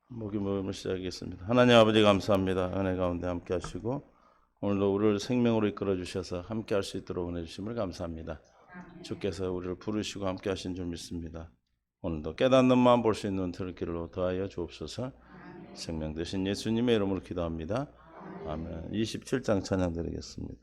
모임을 시작하겠습니다. 하나님 아버지 감사합니다. 은혜 가운데 함께 하시고 오늘도 우리를 생명으로 이끌어 주셔서 함께 할 수 있도록 은혜 주심을 감사합니다. 주께서 우리를 부르시고 함께 하신 줄 믿습니다. 오늘도 깨닫는 마음 볼 수 있는 들길로 더하여 주옵소서. 생명 되신 예수님의 이름으로 기도합니다. 아멘. 27장 찬양 드리겠습니다.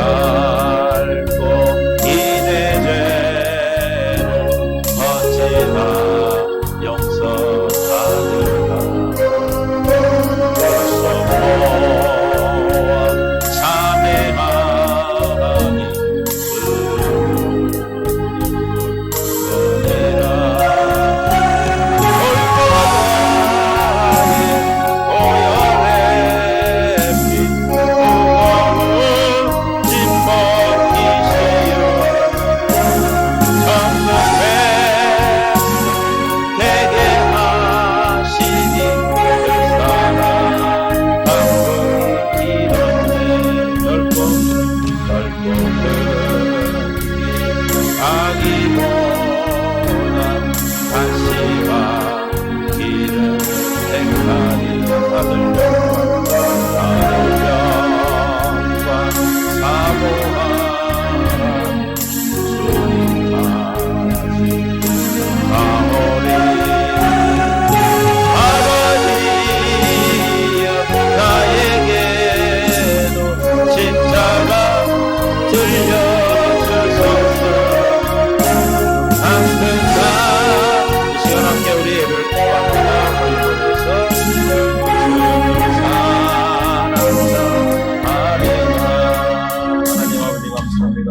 살고 이내 죄를 어찌다 용서받을까. 벌써 모아 참회하니 은혜라. 골고다의 오열의 빛 무거운 짐 벗기시어 천국 백성 되게 하시니 그 사랑 강물 길었네. 넓고 넓고 가기보다 다시와 길을 택하니 다들 영광 사모하는 주님 다시 나오리. 아버지여 나에게도 십자가 들려주소서. 당분간 이 시간 함께 우리 예배를 통합니다. 골고루에서 주님을 사랑하사 아리나. 하나님 아버지 감사합니다.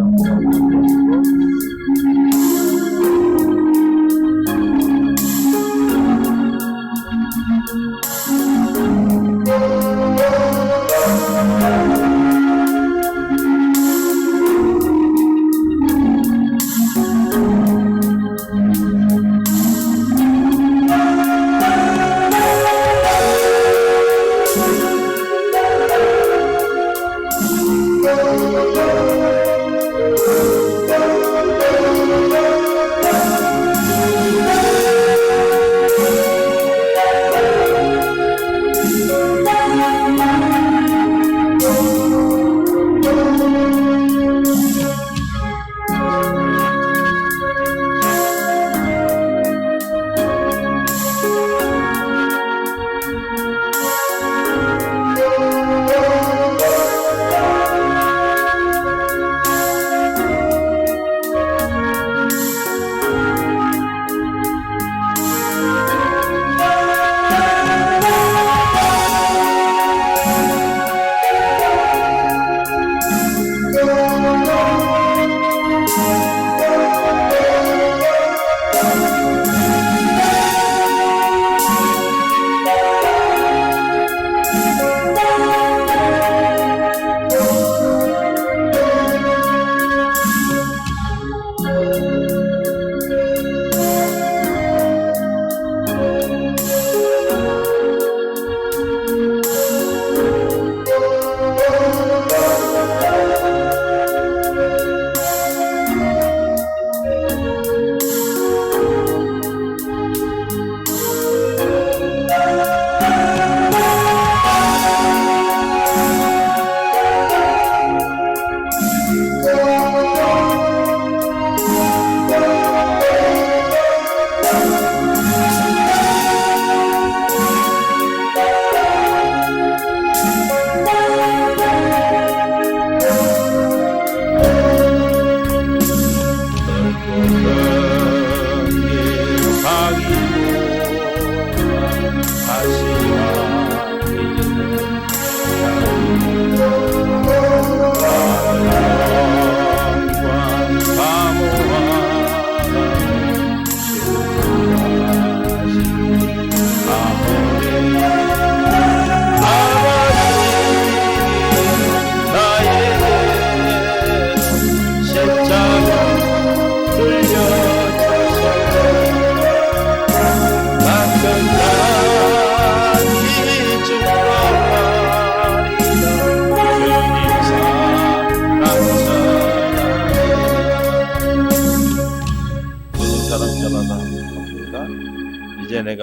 이제 내가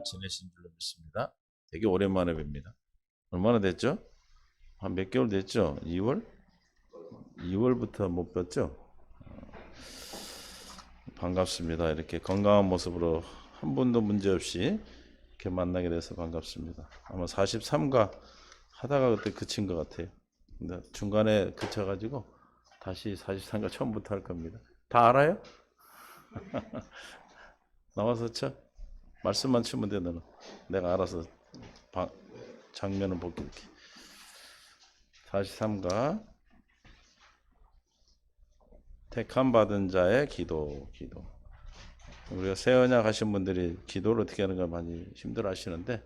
지내신 줄로 믿습니다. 되게 오랜만에 뵙니다. 얼마나 됐죠? 한 몇 개월 됐죠? 2월? 2월부터 못 뵀죠? 반갑습니다. 이렇게 건강한 모습으로 한 번도 문제 없이 이렇게 만나게 돼서 반갑습니다. 아마 43가 하다가 그때 그친 것 같아요. 근데 중간에 그쳐가지고 다시 43가 처음부터 할 겁니다. 다 알아요? 나와서 쳐? 말씀만 치면 돼 너는. 내가 알아서 장면을 볼게. 43가 택함 받은 자의 기도. 우리가 새 언약 하신 분들이 기도를 어떻게 하는 걸 많이 힘들어 하시는데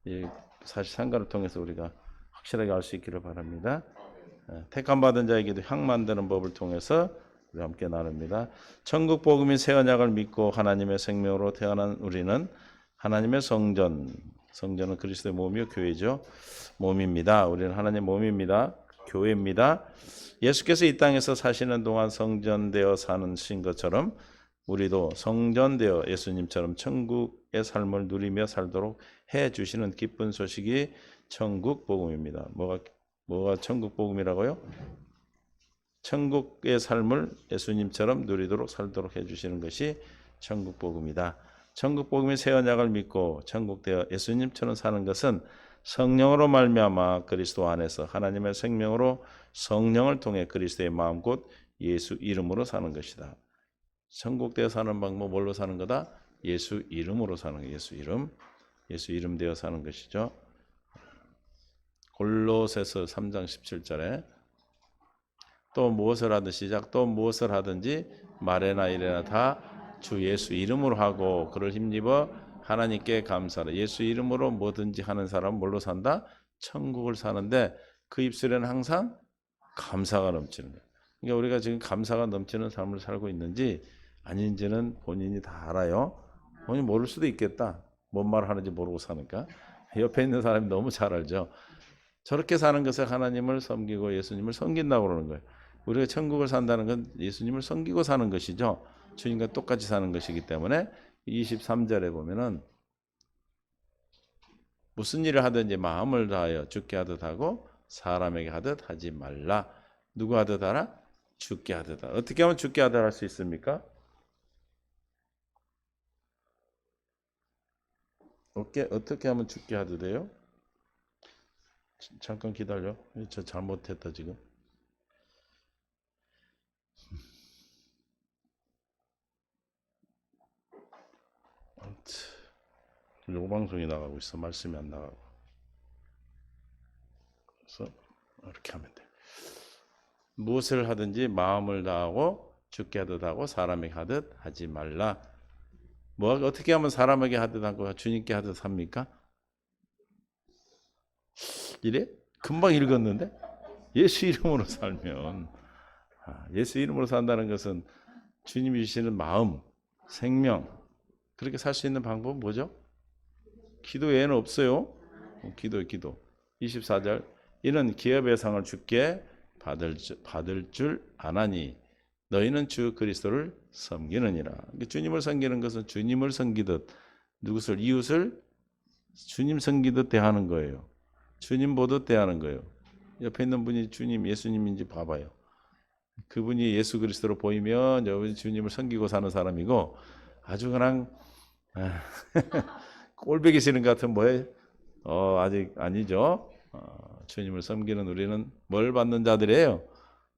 이 43가를 통해서 우리가 확실하게 알 수 있기를 바랍니다. 택함 받은 자의 기도 향 만드는 법을 통해서 우리 함께 나눕니다. 천국 복음인 새 언약을 믿고 하나님의 생명으로 태어난 우리는 하나님의 성전은 그리스도의 몸이요 교회죠. 몸입니다. 우리는 하나님의 몸입니다. 교회입니다. 예수께서 이 땅에서 사시는 동안 성전되어 사는 것처럼 우리도 성전되어 예수님처럼 천국의 삶을 누리며 살도록 해 주시는 기쁜 소식이 천국 복음입니다. 뭐가 천국 복음이라고요? 천국의 삶을 예수님처럼 누리도록 살도록 해 주시는 것이 천국 복음이다. 천국 복음의 새 언약을 믿고 천국되어 예수님처럼 사는 것은 성령으로 말미암아 그리스도 안에서 하나님의 생명으로 성령을 통해 그리스도의 마음 곧 예수 이름으로 사는 것이다. 천국되어 사는 방법 뭘로 사는 거다? 예수 이름으로 사는 거예요. 예수 이름 되어 사는 것이죠. 골로새서 3장 17절에 또 무엇을 하든 시작 또 무엇을 하든지 말에나 이래나 다 주 예수 이름으로 하고 그를 힘입어 하나님께 감사하라. 예수 이름으로 뭐든지 하는 사람은 뭘로 산다? 천국을 사는데 그 입술에는 항상 감사가 넘치는 거예요. 그러니까 우리가 지금 감사가 넘치는 삶을 살고 있는지 아닌지는 본인이 다 알아요. 본인이 모를 수도 있겠다. 뭔 말을 하는지 모르고 사니까. 옆에 있는 사람이 너무 잘 알죠. 저렇게 사는 것을 하나님을 섬기고 예수님을 섬긴다고 그러는 거예요. 우리가 천국을 산다는 건 예수님을 섬기고 사는 것이죠. 주님과 똑같이 사는 것이기 때문에 23절에 보면은 무슨 일을 하든지 마음을 다하여 주께 하듯 하고 사람에게 하듯 하지 말라. 누구 하듯 하라? 주께 하듯 하라. 어떻게 하면 주께 하듯 할 수 있습니까? 어떻게 하면 주께 하듯 해요? 잠깐 기다려. 저 잘못했다 지금. 요방송이 나가고 있어. 말씀이 안 나가고. 그래서 이렇게 하면 돼. 무엇을 하든지 마음을 다하고 주께 하듯 하고 사람에게 하듯 하지 말라. 어떻게 하면 사람에게 하듯 하고 주님께 하듯 합니까? 이래? 금방 읽었는데? 예수 이름으로 살면 예수 이름으로 산다는 것은 주님이 주시는 마음, 생명 그렇게 살 수 있는 방법은 뭐죠? 기도 외에는 없어요. 기도 24절 이는 기업의 상을 주께 받을 줄 아나니 너희는 주 그리스도를 섬기느니라. 주님을 섬기는 것은 주님을 섬기듯 이웃을 주님 섬기듯 대하는 거예요. 주님 보듯 대하는 거예요. 옆에 있는 분이 주님 예수님인지 봐봐요. 그분이 예수 그리스도로 보이면 여러분이 주님을 섬기고 사는 사람이고 아주 그냥 꼴보기 싫은 것 같은 뭐예요? 아직 아니죠. 주님을 섬기는 우리는 뭘 받는 자들이에요?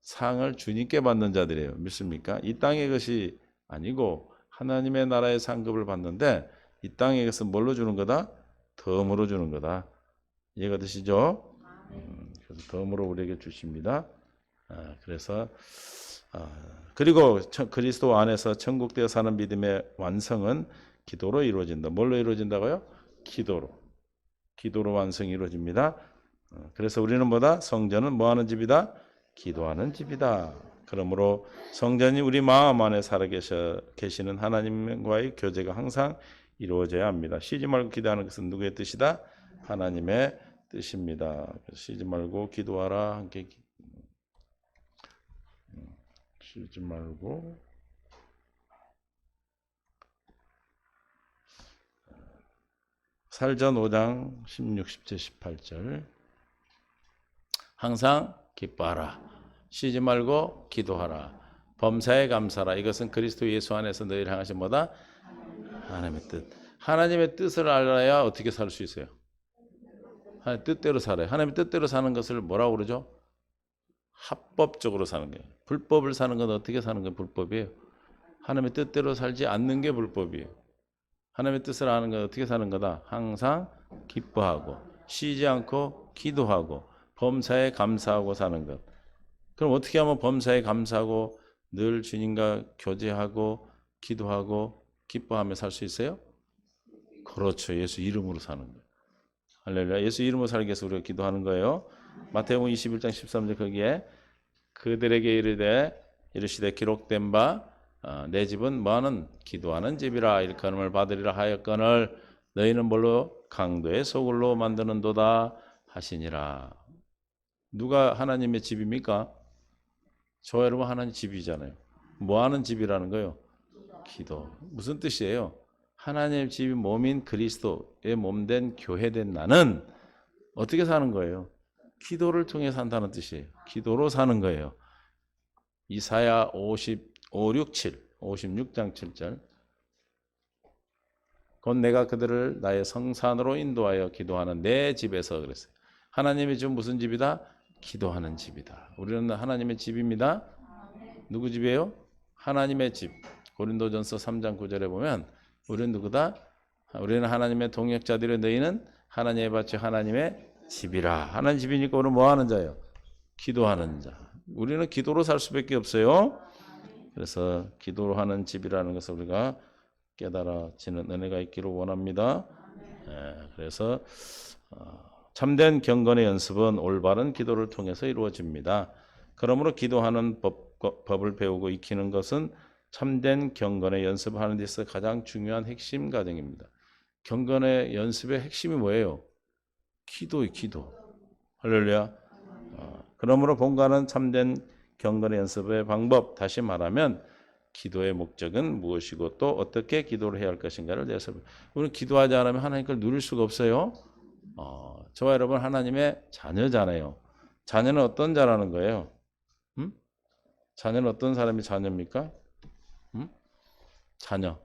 상을 주님께 받는 자들이에요. 믿습니까? 이 땅의 것이 아니고 하나님의 나라의 상급을 받는데 이 땅의 것은 뭘로 주는 거다? 덤으로 주는 거다. 이해가 되시죠? 그래서 덤으로 우리에게 주십니다. 그래서 그리고 그리스도 안에서 천국되어 사는 믿음의 완성은 기도로 이루어진다. 뭘로 이루어진다고요? 기도로 완성이 이루어집니다. 그래서 우리는 뭐다? 성전은 뭐하는 집이다? 기도하는 집이다. 그러므로 성전이 우리 마음 안에 살아 계시는 하나님과의 교제가 항상 이루어져야 합니다. 쉬지 말고 기도하는 것은 누구의 뜻이다? 하나님의 뜻입니다. 쉬지 말고 기도하라. 함께 쉬지 말고 살전 5장 16, 17, 18절. 항상 기뻐하라. 쉬지 말고 기도하라. 범사에 감사하라. 이것은 그리스도 예수 안에서 너희를 향하신 뭐다? 하나님의 뜻. 하나님의 뜻을 알아야 어떻게 살 수 있어요? 하나님의 뜻대로 살아요. 하나님의 뜻대로 사는 것을 뭐라고 그러죠? 합법적으로 사는 거예요. 불법을 사는 건 어떻게 사는 건 불법이에요. 하나님의 뜻대로 살지 않는 게 불법이에요. 하나님의 뜻을 아는 건 어떻게 사는 거다? 항상 기뻐하고 쉬지 않고 기도하고 범사에 감사하고 사는 것. 그럼 어떻게 하면 범사에 감사하고 늘 주님과 교제하고 기도하고 기뻐하며 살 수 있어요? 그렇죠. 예수 이름으로 사는 거예요. 할렐루야. 예수 이름으로 살기 위해서 우리가 기도하는 거예요. 마태복음 21장 13절 거기에 그들에게 이르시되 기록된 바 내 집은 뭐하는 기도하는 집이라 일컬음을 받으리라 하였거늘 너희는 뭘로 강도의 소굴로 만드는도다 하시니라. 누가 하나님의 집입니까? 저 여러분 하나님 집이잖아요. 뭐하는 집이라는 거예요? 기도. 무슨 뜻이에요? 하나님의 집이 몸인 그리스도의 몸된 교회된 나는 어떻게 사는 거예요? 기도를 통해 산다는 뜻이에요. 기도로 사는 거예요. 이사야 56장 7절. 곧 내가 그들을 나의 성산으로 인도하여 기도하는 내 집에서 그랬어요. 하나님의 집 무슨 집이다? 기도하는 집이다. 우리는 하나님의 집입니다. 누구 집이에요? 하나님의 집. 고린도전서 3장 9절에 보면 우리는 누구다? 우리는 하나님의 동역자들이 너희는 하나님의 밭이 하나님의 집이라. 하나님 집이니까 우리는 뭐 하는 자예요? 기도하는 자. 우리는 기도로 살 수밖에 없어요. 그래서 기도로 하는 집이라는 것을 우리가 깨달아지는 은혜가 있기를 원합니다. 그래서 참된 경건의 연습은 올바른 기도를 통해서 이루어집니다. 그러므로 기도하는 법을 배우고 익히는 것은 참된 경건의 연습하는 데 있어서 가장 중요한 핵심 과정입니다. 경건의 연습의 핵심이 뭐예요? 기도의 기도. 할렐루야. 그러므로 본관은 참된 경건의 연습의 방법, 다시 말하면 기도의 목적은 무엇이고 또 어떻게 기도를 해야 할 것인가를 내서 우리는 기도하지 않으면 하나님 걸 누릴 수가 없어요. 저와 여러분 하나님의 자녀잖아요. 자녀는 어떤 자라는 거예요? 자녀는 어떤 사람이 자녀입니까? 자녀.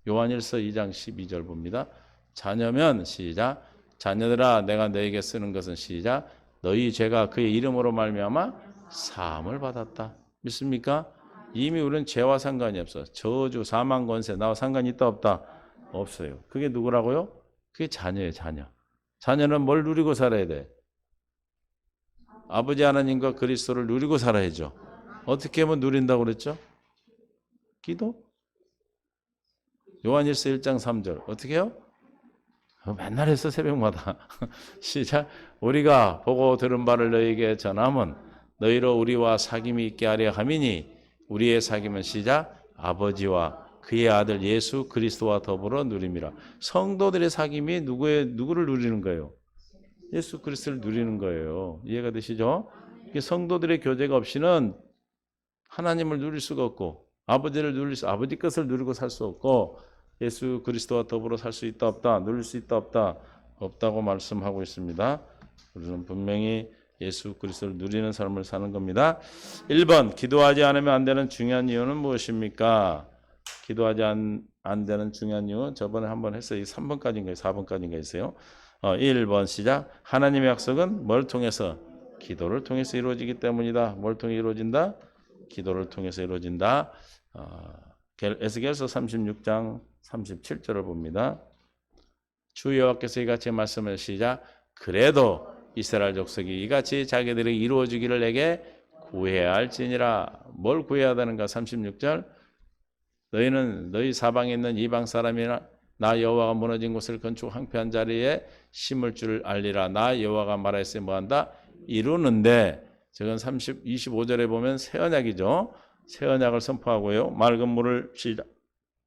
요한일서 2장 12절 봅니다. 자녀면 시작. 자녀들아 내가 너에게 쓰는 것은 시작. 너희 죄가 그의 이름으로 말미암아 사함을 받았다. 믿습니까? 이미 우리는 죄와 상관이 없어. 저주, 사망, 권세 나와 상관이 있다 없다? 없어요. 그게 누구라고요? 그게 자녀예요. 자녀. 자녀는 뭘 누리고 살아야 돼? 아버지 하나님과 그리스도를 누리고 살아야죠. 어떻게 하면 누린다고 그랬죠? 기도? 요한일서 1장 3절 어떻게 해요? 맨날 했어 새벽마다. 시작. 우리가 보고 들은 바를 너희에게 전함은 너희로 우리와 사귐이 있게 하려 함이니 우리의 사귐은 시작. 아버지와 그의 아들 예수 그리스도와 더불어 누림이라. 성도들의 사귐이 누구를 누리는 거예요? 예수 그리스도를 누리는 거예요. 이해가 되시죠? 성도들의 교제가 없이는 하나님을 누릴 수가 없고 아버지 것을 누리고 살 수 없고 예수 그리스도와 더불어 살 수 있다 없다? 누릴 수 있다 없다? 없다고 말씀하고 있습니다. 우리는 분명히 예수 그리스도를 누리는 삶을 사는 겁니다. 1번 기도하지 않으면 안 되는 중요한 이유는 무엇입니까? 기도하지 안 되는 중요한 이유 저번에 한번 했어요. 3번까지인가요? 4번까지인가 있어요. 1번 시작. 하나님의 약속은 뭘 통해서? 기도를 통해서 이루어지기 때문이다. 뭘 통해 이루어진다? 기도를 통해서 이루어진다. 에스겔서 36장 37절을 봅니다. 주 여호와께서 이같이 말씀을 시작. 그래도 이스라엘 족속이 이같이 자기들이 이루어지기를 내게 구해야 할지니라. 뭘 구해야 하는가? 36절. 너희는 너희 사방에 있는 이방 사람이나 나 여호와가 무너진 곳을 건축 황폐한 자리에 심을 줄 알리라. 나 여호와가 말하였으니 뭐한다? 이루는데 저건 25절에 보면 새 언약이죠. 새 언약을 선포하고요. 맑은 물을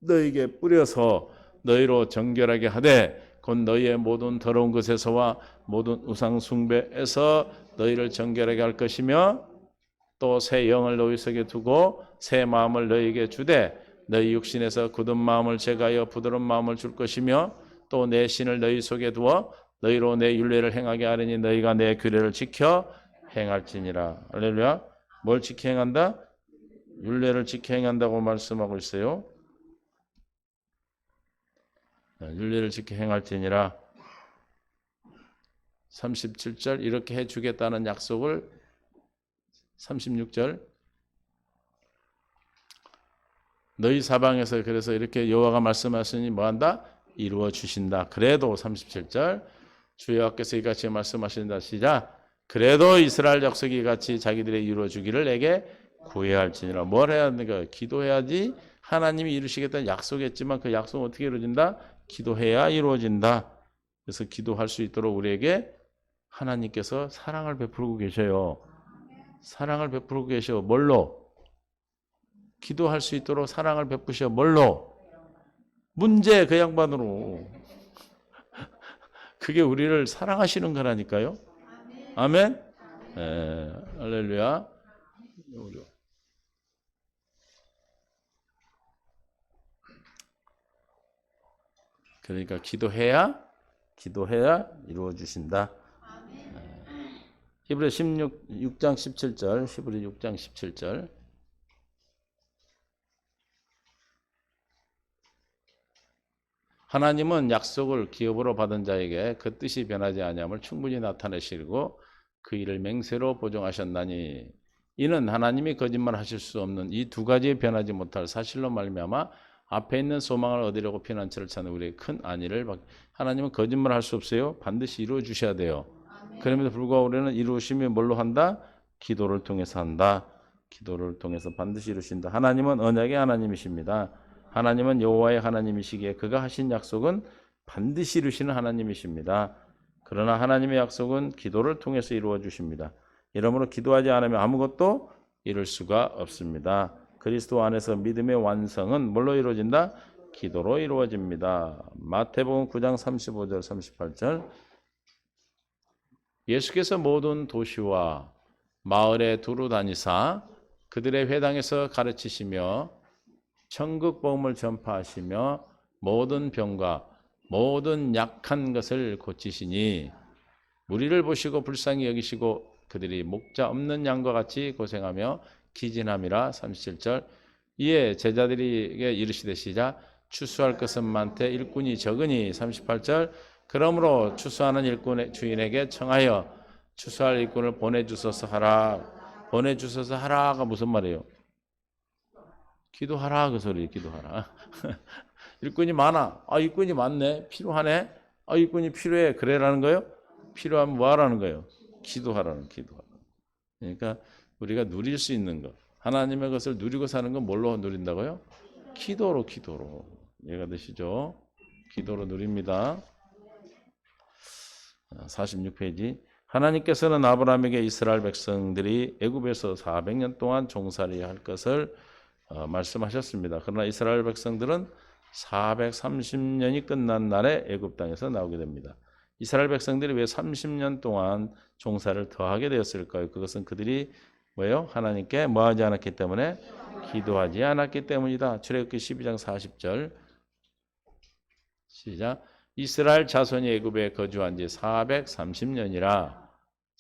너희에게 뿌려서 너희로 정결하게 하되 곧 너희의 모든 더러운 것에서와 모든 우상 숭배에서 너희를 정결하게 할 것이며 또 새 영을 너희 속에 두고 새 마음을 너희에게 주되 너희 육신에서 굳은 마음을 제거하여 부드러운 마음을 줄 것이며 또 또 내 신을 너희 속에 두어 너희로 내 율례를 행하게 하리니 너희가 내 규례를 지켜 행할지니라. 할렐루야. 뭘 지켜 행한다? 율례를 지켜 행한다고 말씀하고 있어요. 율례를 지켜 행할지니라. 37절 이렇게 해주겠다는 약속을 36절 너희 사방에서 그래서 이렇게 여호와가 말씀하시니 뭐한다? 이루어 주신다. 그래도 37절 주 여호와께서 이같이 말씀하신다. 시작. 그래도 이스라엘 족속이 같이 자기들의 이루어 주기를 내게 구해야 할지니라. 뭘 해야 하는가? 기도해야지 하나님이 이루시겠다는 약속했지만 그 약속은 어떻게 이루어진다? 기도해야 이루어진다. 그래서 기도할 수 있도록 우리에게 하나님께서 사랑을 베풀고 계셔요. 사랑을 베풀고 계셔. 뭘로? 기도할 수 있도록 사랑을 베푸셔. 뭘로? 문제 그 양반으로. 그게 우리를 사랑하시는 거라니까요. 아멘. 할렐루야. 그러니까 기도해야 이루어 주신다. 히브리 6장 17절. 히브리 6장 17절. 하나님은 약속을 기업으로 받은 자에게 그 뜻이 변하지 아니함을 충분히 나타내시고 그 일을 맹세로 보증하셨나니 이는 하나님이 거짓말하실 수 없는 이 두 가지에 변하지 못할 사실로 말미암아 앞에 있는 소망을 얻으려고 피난처를 찾는 우리의 큰 안위를 하나님은 거짓말할 수 없어요. 반드시 이루어 주셔야 돼요. 그럼에도 불구하고 우리는 이루심이 뭘로 한다? 기도를 통해서 한다. 기도를 통해서 반드시 이루신다. 하나님은 언약의 하나님이십니다. 하나님은 여호와의 하나님이시기에 그가 하신 약속은 반드시 이루시는 하나님이십니다. 그러나 하나님의 약속은 기도를 통해서 이루어 주십니다. 이러므로 기도하지 않으면 아무것도 이룰 수가 없습니다. 그리스도 안에서 믿음의 완성은 뭘로 이루어진다? 기도로 이루어집니다. 마태복음 9장 35절 38절 예수께서 모든 도시와 마을에 두루 다니사 그들의 회당에서 가르치시며 천국 복음을 전파하시며 모든 병과 모든 약한 것을 고치시니 무리를 보시고 불쌍히 여기시고 그들이 목자 없는 양과 같이 고생하며 기진함이라. 37절 이에 제자들에게 이르시되 시작 추수할 것은 많되 일꾼이 적으니. 38절 그러므로 추수하는 일꾼의 주인에게 청하여 추수할 일꾼을 보내주소서 하라. 보내주소서 하라가 무슨 말이에요? 기도하라 그 소리. 기도하라. 일꾼이 많아. 아 일꾼이 많네. 필요하네. 아 일꾼이 필요해. 그래라는 거예요? 필요하면 뭐 하라는 거예요? 기도하라는. 그러니까 우리가 누릴 수 있는 것, 하나님의 것을 누리고 사는 건 뭘로 누린다고요? 기도로. 이해가 되시죠? 기도로 누립니다. 46페이지 하나님께서는 아브라함에게 이스라엘 백성들이 애굽에서 400년 동안 종살이할 것을 말씀하셨습니다. 그러나 이스라엘 백성들은 430년이 끝난 날에 애굽 땅에서 나오게 됩니다. 이스라엘 백성들이 왜 30년 동안 종살을 더 하게 되었을까요? 그것은 그들이 뭐예요? 하나님께 뭐하지 않았기 때문에 기도하지 않았기 때문이다. 출애굽기 12장 40절 시작 이스라엘 자손이 애굽에 거주한 지 430년이라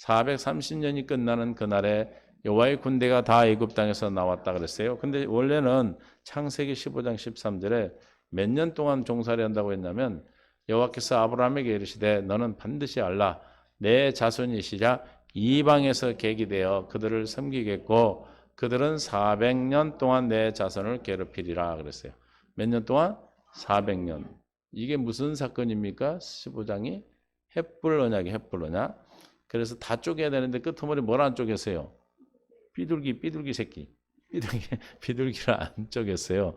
430년이 끝나는 그날에 여호와의 군대가 다 애굽 땅에서 나왔다 그랬어요. 근데 원래는 창세기 15장 13절에 몇 년 동안 종살이 한다고 했냐면 여호와께서 아브라함에게 이르시되 너는 반드시 알라 내 자손이시자 이방에서 계기되어 그들을 섬기겠고 그들은 400년 동안 내 자손을 괴롭히리라 그랬어요. 몇 년 동안? 400년. 이게 무슨 사건입니까? 15장이 헷불 언약이 헷불 언약. 그래서 다 쪼개야 되는데 끄트머리 뭘 안 쪼개세요? 삐둘기 새끼. 비둘기를 안 쪼갰어요.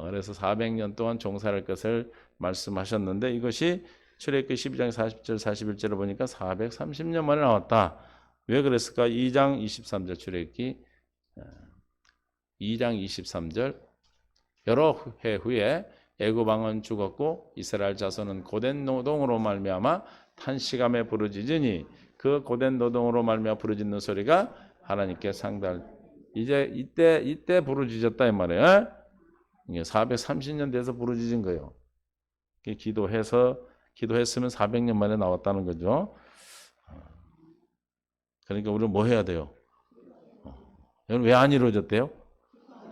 그래서 400년 동안 종살할 것을 말씀하셨는데 이것이 출애굽기 12장 40절 41절을 보니까 430년 만에 나왔다. 왜 그랬을까? 2장 23절 출애굽기 2장 23절 여러 해 후에 애굽 왕은 죽었고 이스라엘 자손은 고된 노동으로 말미암아 탄식함에 부르짖으니 그 고된 노동으로 말미암아 부르짖는 소리가 하나님께 상달. 이제 이때 부르짖었다 이 말이에요. 이게 430년 돼서 부르짖은 거예요. 기도했으면 400년 만에 나왔다는 거죠. 그러니까 우리는 뭐 해야 돼요? 여러분 왜 안 이루어졌대요?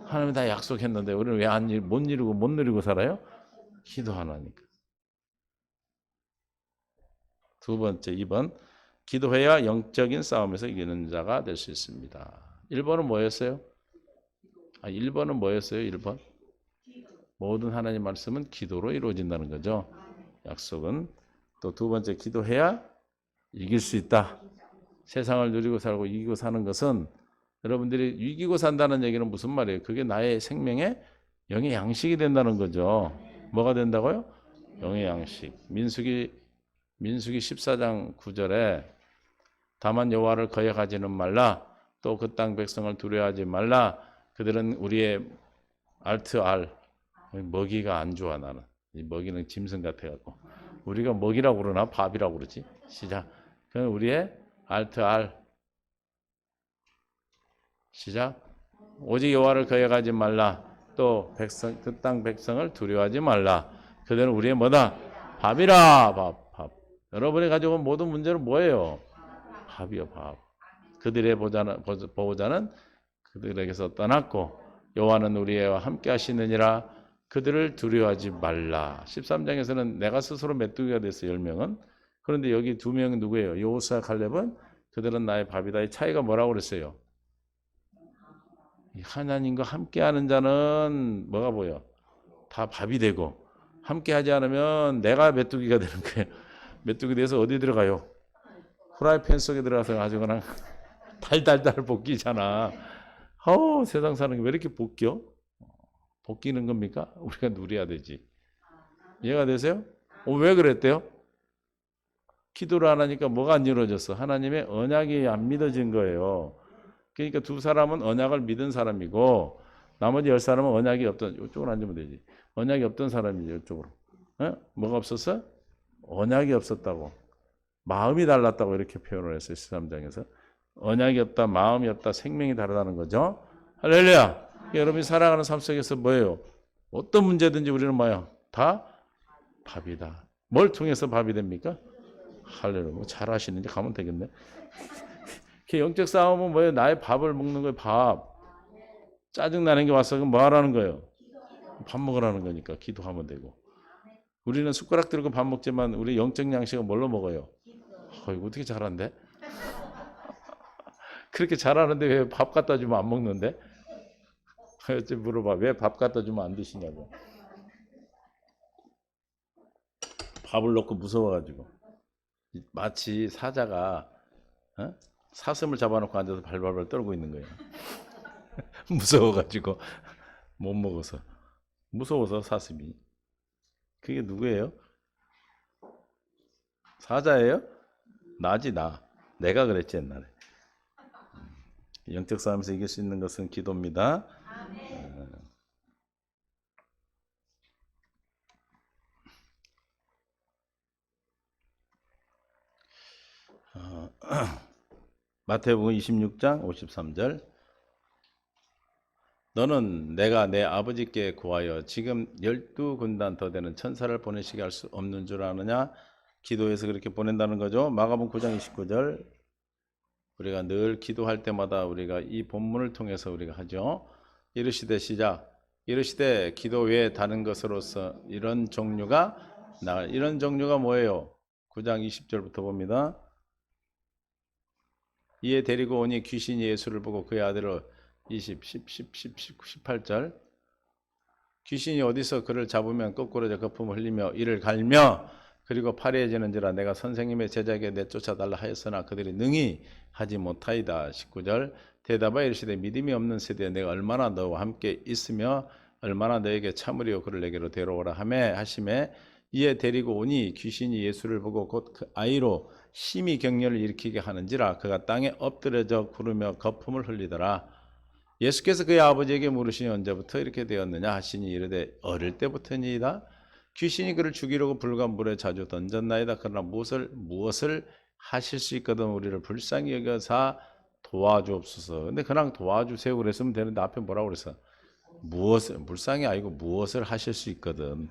하나님 다 약속했는데 우리는 왜 못 누리고 살아요? 기도 안 하니까. 두 번째, 2번. 기도해야 영적인 싸움에서 이기는 자가 될 수 있습니다. 1번은 뭐였어요? 1번은 뭐였어요? 1번. 모든 하나님 말씀은 기도로 이루어진다는 거죠. 약속은. 또 두 번째, 기도해야 이길 수 있다. 세상을 누리고 살고 이기고 사는 것은 여러분들이 이기고 산다는 얘기는 무슨 말이에요? 그게 나의 생명의 영의 양식이 된다는 거죠. 뭐가 된다고요? 영의 양식. 민수기 14장 9절에 다만 여호와를 거역하지는 말라. 또 그 땅 백성을 두려워하지 말라. 그들은 우리의 알트알. 먹이가 안 좋아 나는. 이 먹이는 짐승 같아갖고. 우리가 먹이라고 그러나 밥이라고 그러지. 시작. 그건 우리의 알트알. 시작. 오직 여호와를 거역하지 말라. 또 그 땅 백성을 두려워하지 말라. 그들은 우리의 뭐다? 밥이라. 밥. 여러분이 가지고 온 모든 문제는 뭐예요? 밥이요, 밥. 그들의 보호자는 그들에게서 떠났고 여호와는 우리와 함께 하시느니라. 그들을 두려워하지 말라. 13장에서는 내가 스스로 메뚜기가 됐어 10명은. 그런데 여기 2명은 누구예요? 여호수아 갈렙은 그들은 나의 밥이다. 이 차이가 뭐라고 그랬어요? 하나님과 함께하는 자는 뭐가 보여? 다 밥이 되고 함께하지 않으면 내가 메뚜기가 되는 거예요. 메뚜기 돼서 어디 들어가요? 프라이팬 속에 들어가서 아주 그냥 달달달 볶이잖아. 세상 사는 게 왜 이렇게 볶여? 볶이는 겁니까? 우리가 누려야 되지. 이해가 되세요? 왜 그랬대요? 기도를 안 하니까 뭐가 안 이루어졌어? 하나님의 언약이 안 믿어진 거예요. 그러니까 두 사람은 언약을 믿은 사람이고 나머지 10사람은 언약이 없던, 이쪽으로 앉으면 되지. 언약이 없던 사람이죠, 이쪽으로. 뭐가 없었어? 언약이 없었다고. 마음이 달랐다고 이렇게 표현을 했어요. 13장에서. 언약이 없다, 마음이 없다, 생명이 다르다는 거죠. 할렐루야. 여러분이 살아가는 삶 속에서 뭐예요? 어떤 문제든지 우리는 뭐야? 다 밥이다. 뭘 통해서 밥이 됩니까? 할렐루야. 뭐 잘하시는지 가면 되겠네. 영적 싸움은 뭐예요? 나의 밥을 먹는 거예요. 밥. 짜증나는 게 왔어. 그럼 뭐 하라는 거예요? 밥 먹으라는 거니까 기도하면 되고. 우리는 숟가락 들고 밥 먹지만 우리 영적 양식은 뭘로 먹어요? 이거 어떻게 잘한대? 그렇게 잘하는데 왜 밥 갖다 주면 안 먹는데? 어째 물어봐. 왜 밥 갖다 주면 안 드시냐고. 밥을 넣고 무서워가지고. 마치 사자가 사슴을 잡아놓고 앉아서 발발발 떨고 있는 거예요. 무서워가지고 못 먹어서. 무서워서 사슴이. 그게 누구예요? 사자예요? 나지 나. 내가 그랬지 옛날에. 영적 싸움에서 이길 수 있는 것은 기도입니다. 마태복음 26장 53절. 너는 내가 내 아버지께 구하여 지금 12군단 더 되는 천사를 보내시게 할 수 없는 줄 아느냐? 기도해서 그렇게 보낸다는 거죠. 마가복음 9장 29절. 우리가 늘 기도할 때마다 우리가 이 본문을 통해서 우리가 하죠. 이르시되 시작. 이르시되 기도 외에 다른 것으로서 이런 종류가 뭐예요? 9장 20절부터 봅니다. 이에 데리고 오니 귀신이 예수를 보고 그의 아들을 18절. 귀신이 어디서 그를 잡으면 거꾸로 거품을 흘리며 이를 갈며 그리고 파리해지는지라 내가 선생님의 제자에게 내쫓아달라 하였으나 그들이 능히 하지 못하이다. 19절. 대답하여 이르시되 믿음이 없는 세대에 내가 얼마나 너와 함께 있으며 얼마나 너에게 참으리요 그를 내게로 데려오라 하심에 이에 데리고 오니 귀신이 예수를 보고 곧 그 아이로 심히 격려를 일으키게 하는지라 그가 땅에 엎드려져 구르며 거품을 흘리더라. 예수께서 그의 아버지에게 물으시니 언제부터 이렇게 되었느냐 하시니 이르되 어릴 때부터니이다. 귀신이 그를 죽이려고 불과 물에 자주 던졌나이다. 그러나 무엇을 하실 수 있거든 우리를 불쌍히 여겨사 도와주옵소서. 근데 그냥 도와주세요 그랬으면 되는데 앞에 뭐라고 그랬어? 불쌍히 아니고 무엇을 하실 수 있거든.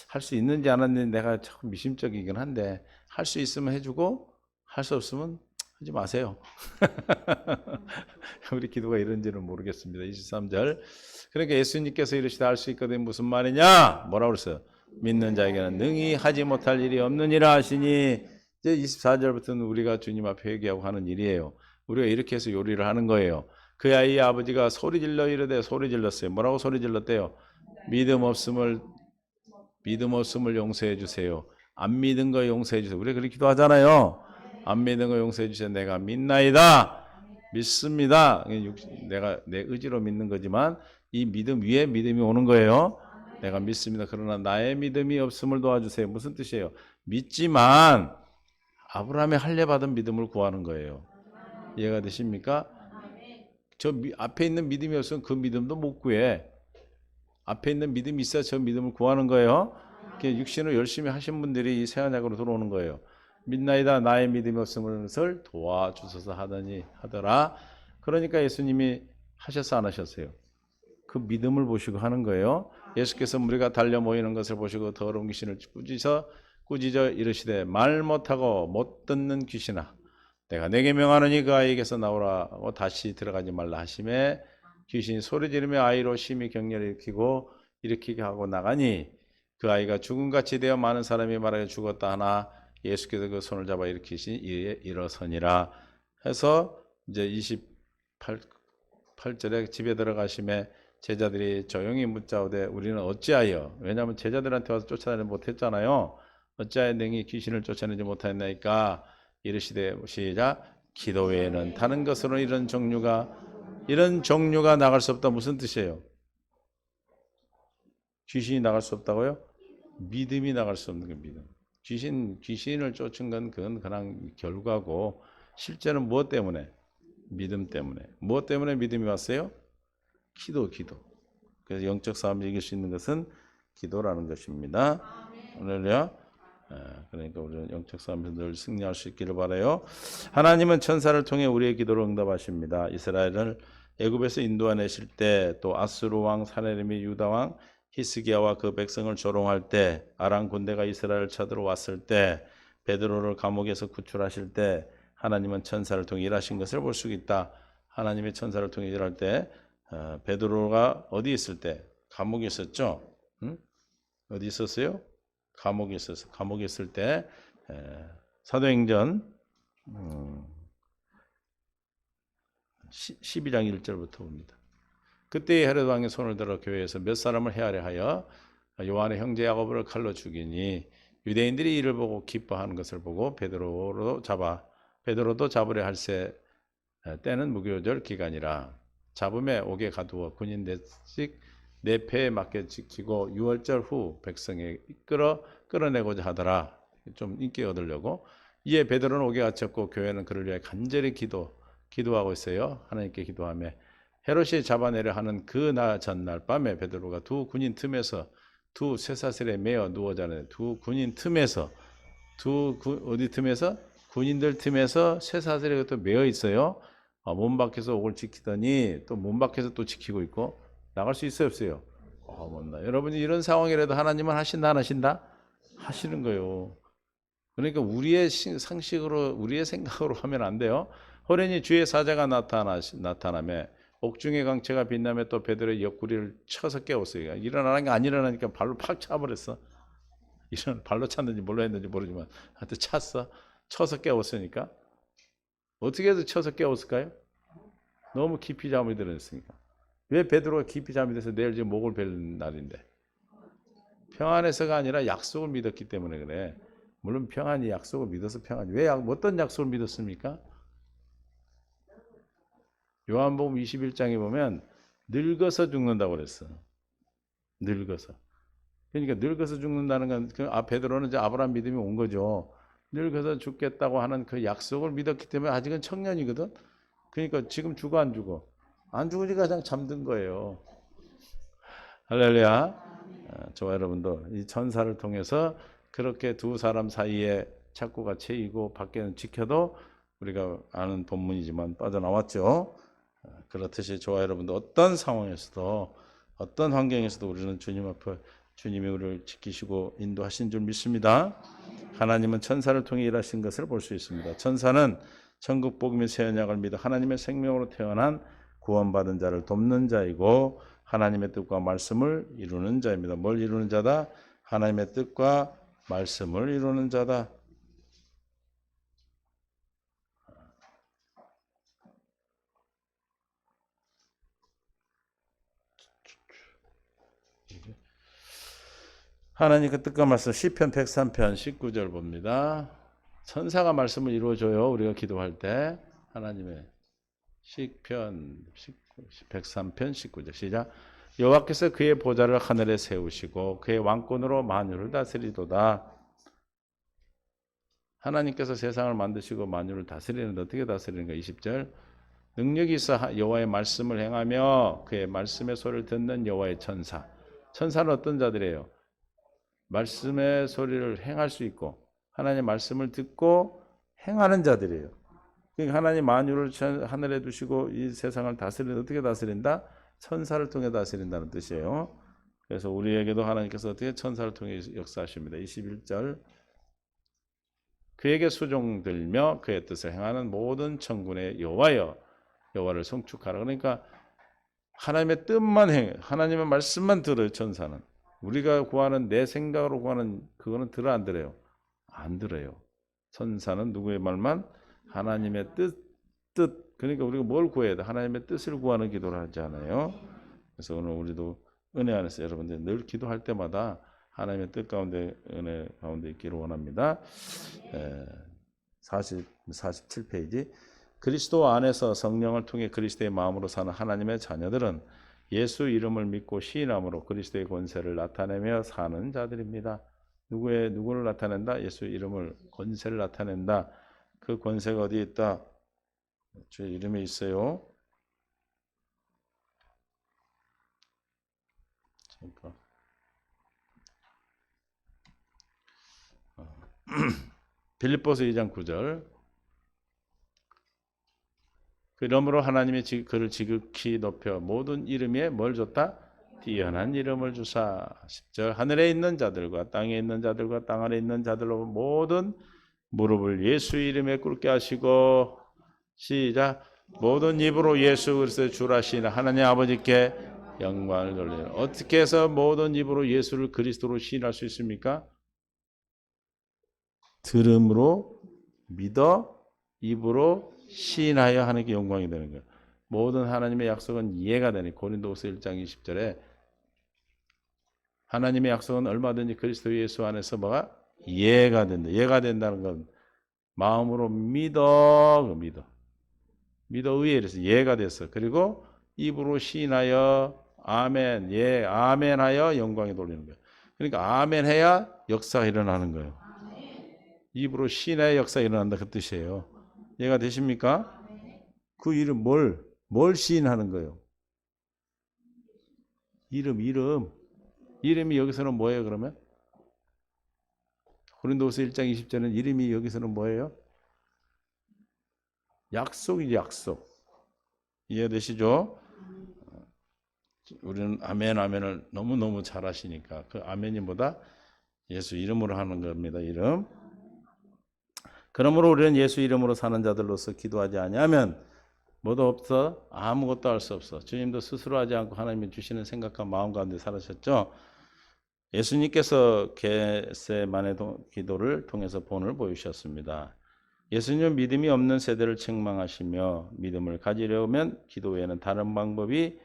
할 수 있는지 안 하는지 내가 참 미심쩍이긴 한데 할 수 있으면 해주고 할 수 없으면 하지 마세요. 우리 기도가 이런지는 모르겠습니다. 23절. 그러니까 예수님께서 이르시되 할 수 있거든 무슨 말이냐? 뭐라고 그랬어요? 믿는 자에게는 능히 하지 못할 일이 없느니라 하시니 이제 24절부터는 우리가 주님 앞에 회개하고 하는 일이에요. 우리가 이렇게 해서 요리를 하는 거예요. 그 아이의 아버지가 소리 질러 이르되 소리 질렀어요. 뭐라고 소리 질렀대요? 믿음 없음을 용서해 주세요. 안 믿은 거 용서해 주세요. 우리 그렇게 기도하잖아요. 안 믿은 거 용서해 주세요. 내가 믿나이다. 믿습니다. 내가 내 의지로 믿는 거지만 이 믿음 위에 믿음이 오는 거예요. 내가 믿습니다. 그러나 나의 믿음이 없음을 도와주세요. 무슨 뜻이에요? 믿지만 아브라함의 할례 받은 믿음을 구하는 거예요. 이해가 되십니까? 앞에 있는 믿음이 없으면 그 믿음도 못 구해. 앞에 있는 믿음이 있어야 저 믿음을 구하는 거예요. 육신을 열심히 하신 분들이 이 새언약으로 들어오는 거예요. 믿나이다 나의 믿음이 없음을 도와주소서 하더라. 그러니까 예수님이 하셨어 안 하셨어요? 그 믿음을 보시고 하는 거예요. 예수께서 우리가 달려 모이는 것을 보시고 더러운 귀신을 꾸짖어 이르시되 말 못하고 못 듣는 귀신아 내가 내게 명하노니 그 아이에게서 나오라고 다시 들어가지 말라 하심에 귀신이 소리 지르며 아이로 심히 격렬히 일으키게 하고 나가니 그 아이가 죽음같이 되어 많은 사람이 말하여 죽었다 하나 예수께서 그 손을 잡아 일으키시니 이에 일어서니라 해서 이제 28절에 집에 들어가심에 제자들이 조용히 묻자오되 우리는 어찌하여 왜냐하면 제자들한테 와서 쫓아내지 못했잖아요. 어찌하여 능히 귀신을 쫓아내지 못하였나이까 이르시되 시작 기도 외에는 다른 것으로 이런 종류가 나갈 수 없다. 무슨 뜻이에요? 귀신이 나갈 수 없다고요? 믿음이 나갈 수 없는 게 믿음. 귀신을 쫓은 건 그건 그냥 결과고 실제는 무엇 때문에? 믿음 때문에. 무엇 때문에 믿음이 왔어요? 기도. 그래서 영적 싸움을 이길 수 있는 것은 기도라는 것입니다. 오늘요. 그러니까 우리는 영적 싸움에서 늘 승리할 수 있기를 바라요. 하나님은 천사를 통해 우리의 기도를 응답하십니다. 이스라엘을 애굽에서 인도하내실 때 또 아수르 왕 사네립이 유다 왕 히스기야와 그 백성을 조롱할 때 아람 군대가 이스라엘을 쳐들어왔을 때 베드로를 감옥에서 구출하실 때 하나님은 천사를 통해 일하신 것을 볼 수 있다. 하나님의 천사를 통해 일할 때 베드로가 어디 있을 때? 감옥에 있었죠. 응? 어디 있었어요? 감옥에 있었어. 감옥에 있을 때 사도행전 12장 1절부터 봅니다. 그때 헤롯 왕이 손을 들어 교회에서 몇 사람을 헤아려 하여 요한의 형제 야고보를 칼로 죽이니 유대인들이 이를 보고 기뻐하는 것을 보고 베드로도 잡으려 할세 때는 무교절 기간이라 잡음에 옥에 가두어 군인 넷씩 내 패에 맞게 지키고 유월절 후 백성에 끌어내고자 하더라. 좀 인기 얻으려고. 이에 베드로는 옥에 갇혔고 교회는 그를 위해 간절히 기도하고 있어요. 하나님께 기도하며 헤롯이 잡아내려 하는 그 전날 밤에 베드로가 두 군인 틈에서 두 쇠사슬에 매어 누워 자는 두 군인 틈에서 군인들 틈에서 쇠사슬에 또 매어 있어요. 문 밖에서 옥을 지키더니 또 문 밖에서 또 지키고 있고 나갈 수 있어요 없어요? 못나. 여러분이 이런 상황이라도 하나님은 하신다 안 하신다? 하시는 거예요. 그러니까 우리의 상식으로 우리의 생각으로 하면 안 돼요. 호련히 주의 사자가 나타나며 옥중의 강체가 빛나며 또 베드로의 옆구리를 쳐서 깨웠어요. 일어나는 게 안 일어나니까 발로 팍 차버렸어. 발로 찼는지 뭘로 했는지 모르지만 하여튼 쳐서 깨웠으니까. 어떻게 해서 쳐서 깨웠을까요? 너무 깊이 잠이 들었으니까. 왜 베드로가 깊이 잠이 들어서 내일 지금 목을 벨 날인데? 평안해서가 아니라 약속을 믿었기 때문에 그래. 물론 평안이 약속을 믿어서 평안이. 왜 어떤 약속을 믿었습니까? 요한복음 21장에 보면 늙어서 죽는다고 그랬어. 늙어서. 그러니까 늙어서 죽는다는 건 베드로는 이제 아브라함 믿음이 온 거죠. 늙어서 죽겠다고 하는 그 약속을 믿었기 때문에 아직은 청년이거든. 그러니까 지금 죽어 안 죽어? 안 죽으니까 그냥 잠든 거예요. 할렐루야. 저와 여러분도 이 천사를 통해서 그렇게 두 사람 사이에 착고가 채이고 밖에는 지켜도 우리가 아는 본문이지만 빠져나왔죠. 그렇듯이 저와 여러분도 어떤 상황에서도 어떤 환경에서도 우리는 주님 앞에 주님이 우리를 지키시고 인도하신 줄 믿습니다. 하나님은 천사를 통해 일하신 것을 볼 수 있습니다. 천사는 천국 복음의 새 언약을 믿어 하나님의 생명으로 태어난 구원받은 자를 돕는 자이고 하나님의 뜻과 말씀을 이루는 자입니다. 뭘 이루는 자다? 하나님의 뜻과 말씀을 이루는 자다. 하나님 그 뜻과 말씀 시편 103편 19절 봅니다. 천사가 말씀을 이루어줘요. 우리가 기도할 때 하나님의 시편 103편 19절 시작. 여호와께서 그의 보좌를 하늘에 세우시고 그의 왕권으로 만유를 다스리도다. 하나님께서 세상을 만드시고 만유를 다스리는데 어떻게 다스리는가? 20절. 능력이 있어 여호와의 말씀을 행하며 그의 말씀의 소리를 듣는 여호와의 천사. 천사는 어떤 자들이에요? 말씀의 소리를 행할 수 있고 하나님의 말씀을 듣고 행하는 자들이에요. 그러니까 하나님 만유를 하늘에 두시고 이 세상을 다스리는 어떻게 다스린다? 천사를 통해 다스린다는 뜻이에요. 그래서 우리에게도 하나님께서 어떻게 천사를 통해 역사하십니다. 21절. 그에게 수종들며 그의 뜻을 행하는 모든 천군의 여호와여 여호와를 송축하라. 그러니까 하나님의 뜻만 행해. 하나님의 말씀만 들어요. 천사는. 우리가 구하는 내 생각으로 구하는 그거는 들어 안 들어요? 안 들어요. 천사는 누구의 말만? 하나님의 뜻. 그러니까 우리가 뭘 구해야 돼? 하나님의 뜻을 구하는 기도를 하지 않아요. 그래서 오늘 우리도 은혜 안에서 여러분들 늘 기도할 때마다 하나님의 뜻 가운데 은혜 가운데 있기를 원합니다. 47페이지. 그리스도 안에서 성령을 통해 그리스도의 마음으로 사는 하나님의 자녀들은 예수 이름을 믿고 시인함으로 그리스도의 권세를 나타내며 사는 자들입니다. 누구를 나타낸다? 예수 이름을 권세를 나타낸다. 그 권세가 어디에 있다? 주의 이름에 있어요. 잠깐. 빌립보서 2장 9절. 그러므로 하나님이 그를 지극히 높여 모든 이름 위에 뭘 줬다? 뛰어난 이름을 주사. 10절. 하늘에 있는 자들과 땅에 있는 자들과 땅 아래 있는 자들로 모든 무릎을 예수 이름에 꿇게 하시고 시작. 모든 입으로 예수 그리스도의 주라시는 하나님 아버지께 영광을 돌리는. 어떻게 해서 모든 입으로 예수를 그리스도로 시인할 수 있습니까? 들음으로 믿어 입으로 시인하여 하는 게 영광이 되는 거예요. 모든 하나님의 약속은 이해가 되니 고린도후서 1장 20절에 하나님의 약속은 얼마든지 그리스도 예수 안에서 뭐가 이해가 된다. 이해가 된다는 건 마음으로 믿어 의에 이래서 이해가 됐어. 그리고 입으로 시인하여 아멘, 예, 아멘하여 영광이 돌리는 거예요. 그러니까 아멘 해야 역사가 일어나는 거예요. 입으로 시인하여 역사가 일어난다 그 뜻이에요. 이해가 되십니까? 그 이름 뭘 시인하는 거예요? 이름이 여기서는 뭐예요 그러면? 고린도후서 1장 20절은 이름이 여기서는 뭐예요? 약속이지 약속. 이해되시죠? 우리는 아멘을 너무너무 잘 하시니까 그 아멘이 뭐다? 예수 이름으로 하는 겁니다. 이름. 그러므로 우리는 예수 이름으로 사는 자들로서 기도하지 아니하면 뭐도 없어? 아무것도 할 수 없어. 주님도 스스로 하지 않고 하나님이 주시는 생각과 마음 가운데 살으셨죠. 예수님께서 겟세마네 기도를 통해서 본을 보이셨습니다. 예수님은 믿음이 없는 세대를 책망하시며 믿음을 가지려면 기도 외에는 다른 방법이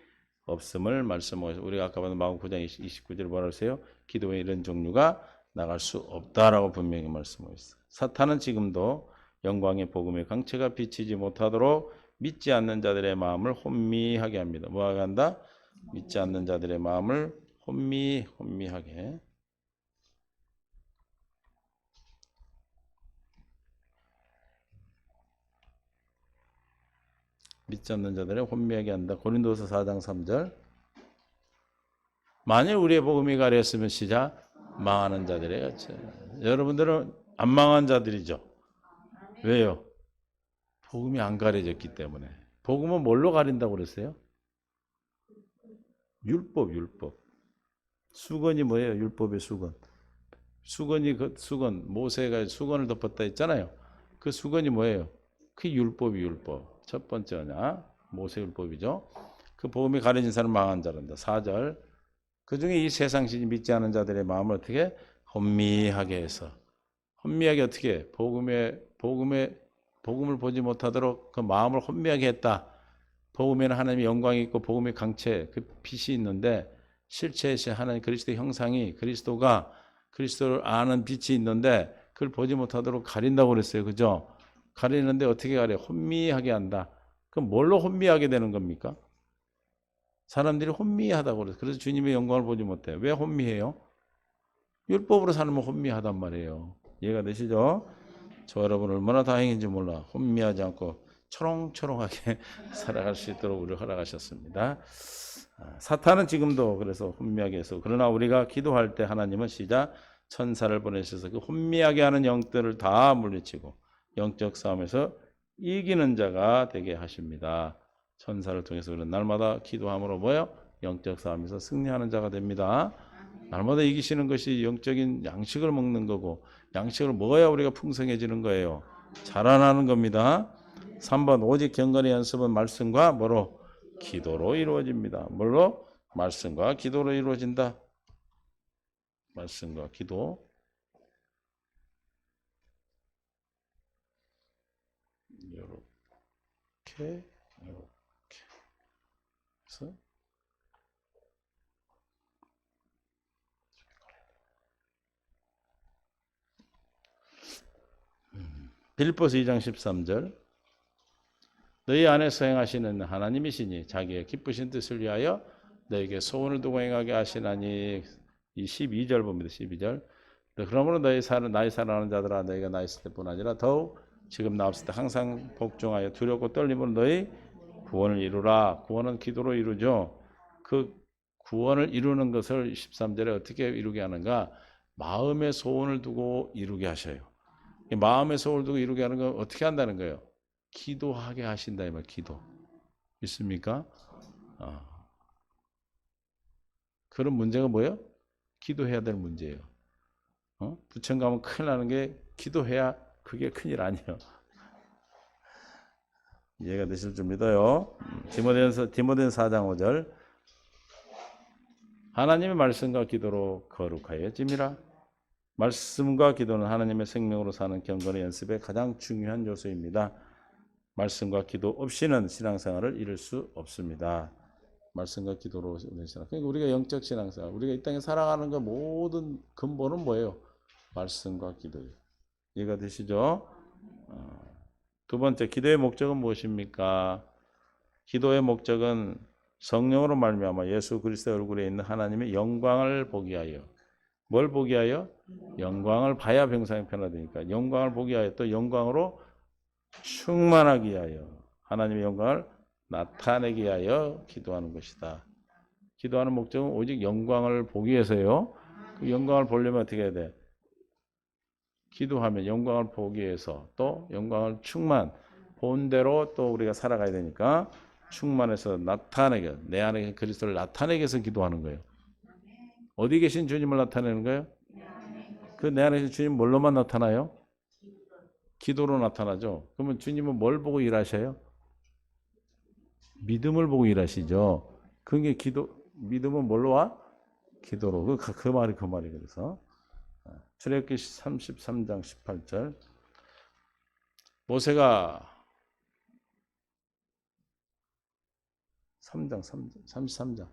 없음을 말씀하셨어요. 우리가 아까 봤던 마가복음 9장 29절에 뭐라 했어요? 기도 외에 이런 종류가 나갈 수 없다라고 분명히 말씀하셨어요. 사탄은 지금도 영광의 복음의 강체가 비치지 못하도록 믿지 않는 자들의 마음을 혼미하게 합니다. 뭐하게 한다? 믿지 않는 자들의 마음을 혼미하게. 믿지 않는 자들의 혼미하게 한다. 고린도서 4장 3절. 만일 우리의 복음이 가렸으면 시작 망하는 자들의 같이. 여러분들은 안 망한 자들이죠. 왜요? 복음이 안 가려졌기 때문에. 복음은 뭘로 가린다고 그랬어요? 율법. 수건이 뭐예요? 율법의 수건. 수건이 그 수건 모세가 수건을 덮었다 했잖아요. 그 수건이 뭐예요? 그 율법이 율법. 첫 번째냐 모세 율법이죠. 그 복음이 가려진 사람 망한 자란다. 4절. 그중에 이 세상 신이 믿지 않은 자들의 마음을 어떻게 혼미하게 해서 혼미하게 어떻게 복음을 보지 못하도록 그 마음을 혼미하게 했다. 복음에는 하나님의 영광이 있고 복음의 강체 그 빛이 있는데 실체의 하나님 그리스도의 형상이 그리스도를 아는 빛이 있는데 그걸 보지 못하도록 가린다고 그랬어요. 그죠? 가리는데 어떻게 가려? 혼미하게 한다. 그럼 뭘로 혼미하게 되는 겁니까? 사람들이 혼미하다고 그래서 그래서 주님의 영광을 보지 못해. 왜 혼미해요? 율법으로 살면 혼미하단 말이에요. 이해가 되시죠? 저 여러분 얼마나 다행인지 몰라. 혼미하지 않고 초롱초롱하게 살아갈 수 있도록 우리를 허락하셨습니다. 사탄은 지금도 그래서 혼미하게 해서 그러나 우리가 기도할 때 하나님은 시작 천사를 보내셔서 그 혼미하게 하는 영들을 다 물리치고 영적 싸움에서 이기는 자가 되게 하십니다. 천사를 통해서 우리는 날마다 기도함으로 뭐요? 영적 싸움에서 승리하는 자가 됩니다. 날마다 이기시는 것이 영적인 양식을 먹는 거고 양식을 먹어야 우리가 풍성해지는 거예요. 자라나는 겁니다. 3번 오직 경건의 연습은 말씀과 뭐로? 기도로 이루어집니다. 뭘로? 말씀과 기도로 이루어진다. 말씀과 기도. 이렇게 해서 빌립보서 2장 13절 너희 안에서 행하시는 하나님이시니 자기의 기쁘신 뜻을 위하여 너에게 소원을 두고 행하게 하시나니 이 12절 봅니다. 12절 그러므로 나의 사랑하는 자들아 너희가 나 있을 때뿐 아니라 더욱 지금 나 없을 때 항상 복종하여 두렵고 떨림으로 너희 구원을 이루라. 구원은 기도로 이루죠. 그 구원을 이루는 것을 13절에 어떻게 이루게 하는가? 마음의 소원을 두고 이루게 하셔요. 마음의 소원을 두고 이루게 하는 건 어떻게 한다는 거예요? 기도하게 하신다 이 말. 기도 있습니까? 그런 문제가 뭐예요? 기도해야 될 문제예요. 부천 가면 큰일 나는 게 기도해야 그게 큰일 아니에요. 이해가 되실 줄 믿어요. 디모데전서 4장 5절 하나님의 말씀과 기도로 거룩하여짐이라. 말씀과 기도는 하나님의 생명으로 사는 경건의 연습의 가장 중요한 요소입니다. 말씀과 기도 없이는 신앙생활을 이룰 수 없습니다. 말씀과 기도로 신앙. 그러니까 우리가 영적 신앙생활, 우리가 이 땅에 살아가는 그 모든 근본은 뭐예요? 말씀과 기도예요. 이해가 되시죠? 두 번째, 기도의 목적은 무엇입니까? 기도의 목적은 성령으로 말미암아 예수 그리스도의 얼굴에 있는 하나님의 영광을 보기 위하여. 뭘 보기 위하여? 영광을 봐야 병상이 편하다니까. 영광을 보기 위하여 또 영광으로 충만하기 위하여 하나님의 영광을 나타내기 위하여 기도하는 것이다. 기도하는 목적은 오직 영광을 보기 위해서요. 그 영광을 보려면 어떻게 해야 돼? 기도하면 영광을 보기 위해서 또 영광을 본대로 또 우리가 살아가야 되니까 충만해서 나타내게 내 안에 그리스도를 나타내기 위해서 기도하는 거예요. 어디 계신 주님을 나타내는 거예요? 그 내 안에 계신 주님 뭘로만 나타나요? 기도로 나타나죠. 그러면 주님은 뭘 보고 일하셔요? 믿음을 보고 일하시죠. 그게 믿음은 뭘로 와? 기도로. 그 말이 그래서. 출애굽기 33장 18절 모세가 33장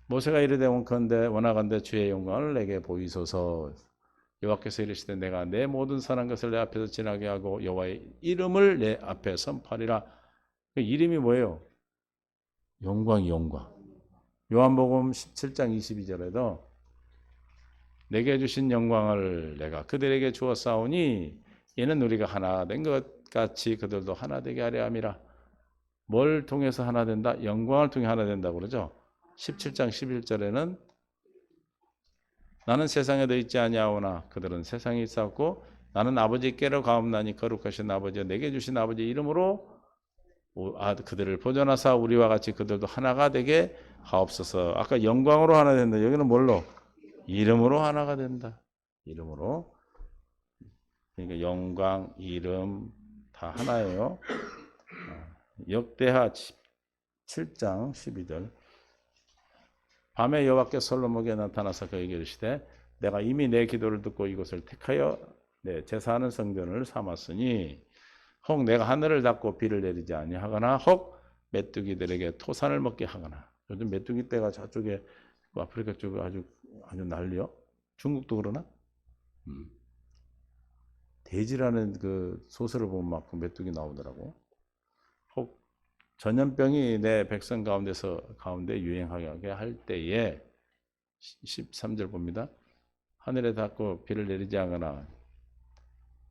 모세가 이르되 원하건대 주의 영광을 내게 보이소서. 여호와께서 이르시되 내가 내 모든 선한 것을 내 앞에서 지나게 하고 여호와의 이름을 내 앞에 선포하리라. 그 이름이 뭐예요? 영광. 요한복음 17장 22절에도 내게 주신 영광을 내가 그들에게 주었사오니 이는 우리가 하나 된 것 같이 그들도 하나 되게 하려 함이라. 뭘 통해서 하나 된다? 영광을 통해 하나 된다고 그러죠. 17장 11절에는 나는 세상에 너 있지 아니하오나 그들은 세상에 있었고 나는 아버지께로 가옵나니 거룩하신 아버지여 내게 주신 아버지 이름으로 그들을 보존하사 우리와 같이 그들도 하나가 되게 하옵소서. 아까 영광으로 하나 된다. 여기는 뭘로? 이름으로 하나가 된다. 이름으로. 그러니까 영광, 이름 다 하나예요. 역대하 7장 12절. 밤에 여호와께서 솔로몬에게 나타나서 그에게 이르시되 내가 이미 내 기도를 듣고 이곳을 택하여 내 제사하는 성전을 삼았으니 혹 내가 하늘을 닫고 비를 내리지 아니하거나 혹 메뚜기들에게 토산을 먹게 하거나. 요즘 메뚜기 떼가 저쪽에 아프리카 쪽에 아주 난리요. 중국도 그러나? 돼지라는 그 소설을 보면 막 메뚜기 나오더라고. 혹 전염병이 내 백성 가운데 유행하게 할 때에 13절 봅니다. 하늘에 닿고 비를 내리지 않거나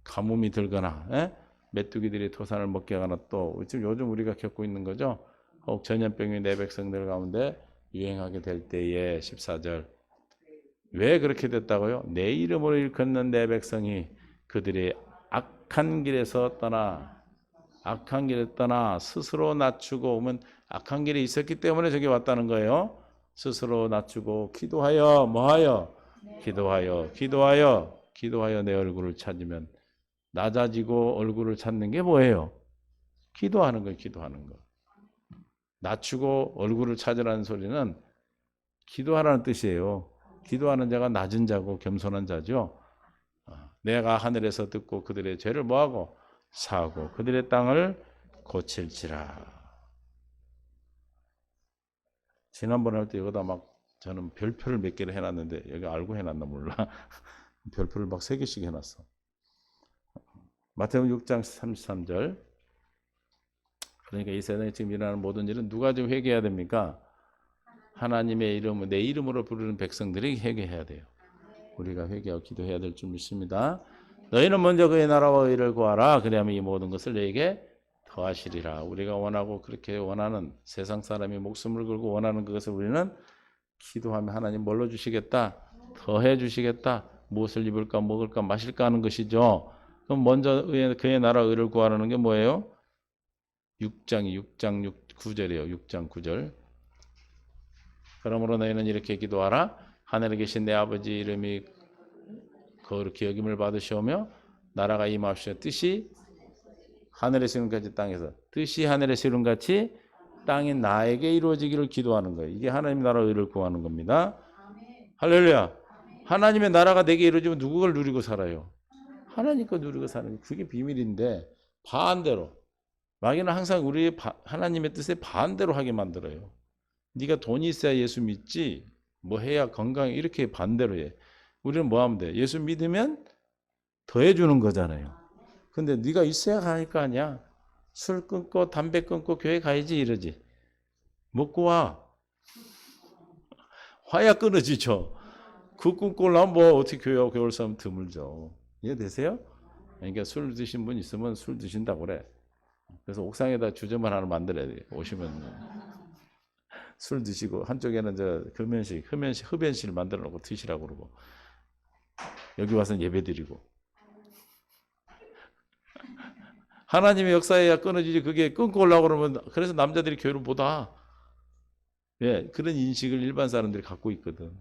가뭄이 들거나 메뚜기들이 토산을 먹게 하거나 또 지금 요즘 우리가 겪고 있는 거죠. 혹 전염병이 내 백성들 가운데 유행하게 될 때에 14절. 왜 그렇게 됐다고요? 내 이름으로 일컫는 내 백성이 그들의 악한 길에서 떠나 스스로 낮추고 오면 악한 길이 있었기 때문에 저기 왔다는 거예요. 스스로 낮추고 기도하여 뭐하여? 기도하여 내 얼굴을 찾으면 낮아지고 얼굴을 찾는 게 뭐예요? 기도하는 거예요. 기도하는 거. 낮추고 얼굴을 찾으라는 소리는 기도하라는 뜻이에요. 기도하는 자가 낮은 자고 겸손한 자죠. 내가 하늘에서 듣고 그들의 죄를 뭐하고? 사하고 그들의 땅을 고칠지라. 지난번에 할 때 여기다 막 저는 별표를 몇 개를 해놨는데 여기 알고 해놨나 몰라. 별표를 막 3개씩 해놨어. 마태복음 6장 33절. 그러니까 이 세상에 지금 일어나는 모든 일은 누가 좀 회개해야 됩니까? 하나님의 이름을 내 이름으로 부르는 백성들이 회개해야 돼요. 우리가 회개하고 기도해야 될 줄 믿습니다. 너희는 먼저 그의 나라와 의를 구하라. 그리하면 이 모든 것을 너에게 더하시리라. 우리가 원하고 그렇게 원하는 세상 사람이 목숨을 걸고 원하는 그것을 우리는 기도하면 하나님 뭘로 주시겠다? 더해 주시겠다. 무엇을 입을까 먹을까 마실까 하는 것이죠. 그럼 먼저 그의 나라 의를 구하라는 게 뭐예요? 6장 9절이에요. 6장 9절. 그러므로 너희는 이렇게 기도하라. 하늘에 계신 내 아버지 이름이 거룩히 여김을 받으시오며 나라가 임하옵시며 뜻이 하늘에서 이룬 같이 땅에서 뜻이 하늘에서 이룬 같이 땅에 나에게 이루어지기를 기도하는 거예요. 이게 하나님 나라 의를 구하는 겁니다. 할렐루야. 하나님의 나라가 내게 이루어지면 누구를 누리고 살아요? 하나님 거 누리고 사는 게 그게 비밀인데 반대로 마귀는 항상 우리 하나님의 뜻에 반대로 하게 만들어요. 네가 돈이 있어야 예수 믿지 뭐 해야 건강해 이렇게 반대로 해. 우리는 뭐 하면 돼? 예수 믿으면 더해 주는 거잖아요. 근데 네가 있어야 갈 거 아니야. 술 끊고 담배 끊고 교회 가야지 이러지. 먹고 와. 화야 끊어지죠. 그 끊고 나면 뭐 어떻게 교회 올 사람 드물죠. 이해되세요? 그러니까 술 드신 분 있으면 술 드신다고 그래. 그래서 옥상에다 주점을 하나 만들어야 돼. 오시면 술 드시고 한쪽에는 저 흡연실 만들어 놓고 드시라고 그러고 여기 와서 예배 드리고 하나님의 역사에야 끊어지지 그게 끊고 오려고 그러면 그래서 남자들이 교회를 못 와. 예, 그런 인식을 일반 사람들이 갖고 있거든.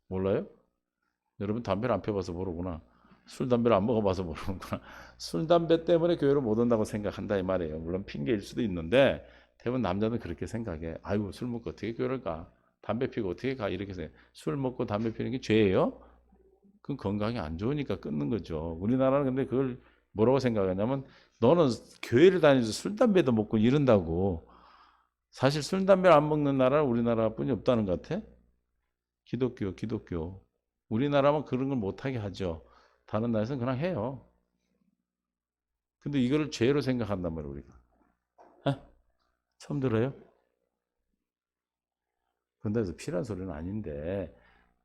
몰라요? 여러분 담배를 안 펴봐서 모르구나. 술, 담배를 안 먹어봐서 모르는구나. 술, 담배 때문에 교회를 못 온다고 생각한다 이 말이에요. 물론 핑계일 수도 있는데 대부분 남자는 그렇게 생각해. 아이고 술 먹고 어떻게 교회를 가? 담배 피고 어떻게 가? 이렇게 생각해. 술 먹고 담배 피는 게 죄예요? 그건 건강에 안 좋으니까 끊는 거죠. 우리나라는 근데 그걸 뭐라고 생각하냐면 너는 교회를 다니면서 술, 담배도 먹고 이런다고. 사실 술, 담배를 안 먹는 나라는 우리나라뿐이 없다는 것 같아. 기독교. 우리나라만 그런 걸 못하게 하죠. 다른 나라에서는 그냥 해요. 근데 이거를 죄로 생각한단 말이에요, 우리가. 처음 들어요? 근데 필요한 소리는 아닌데,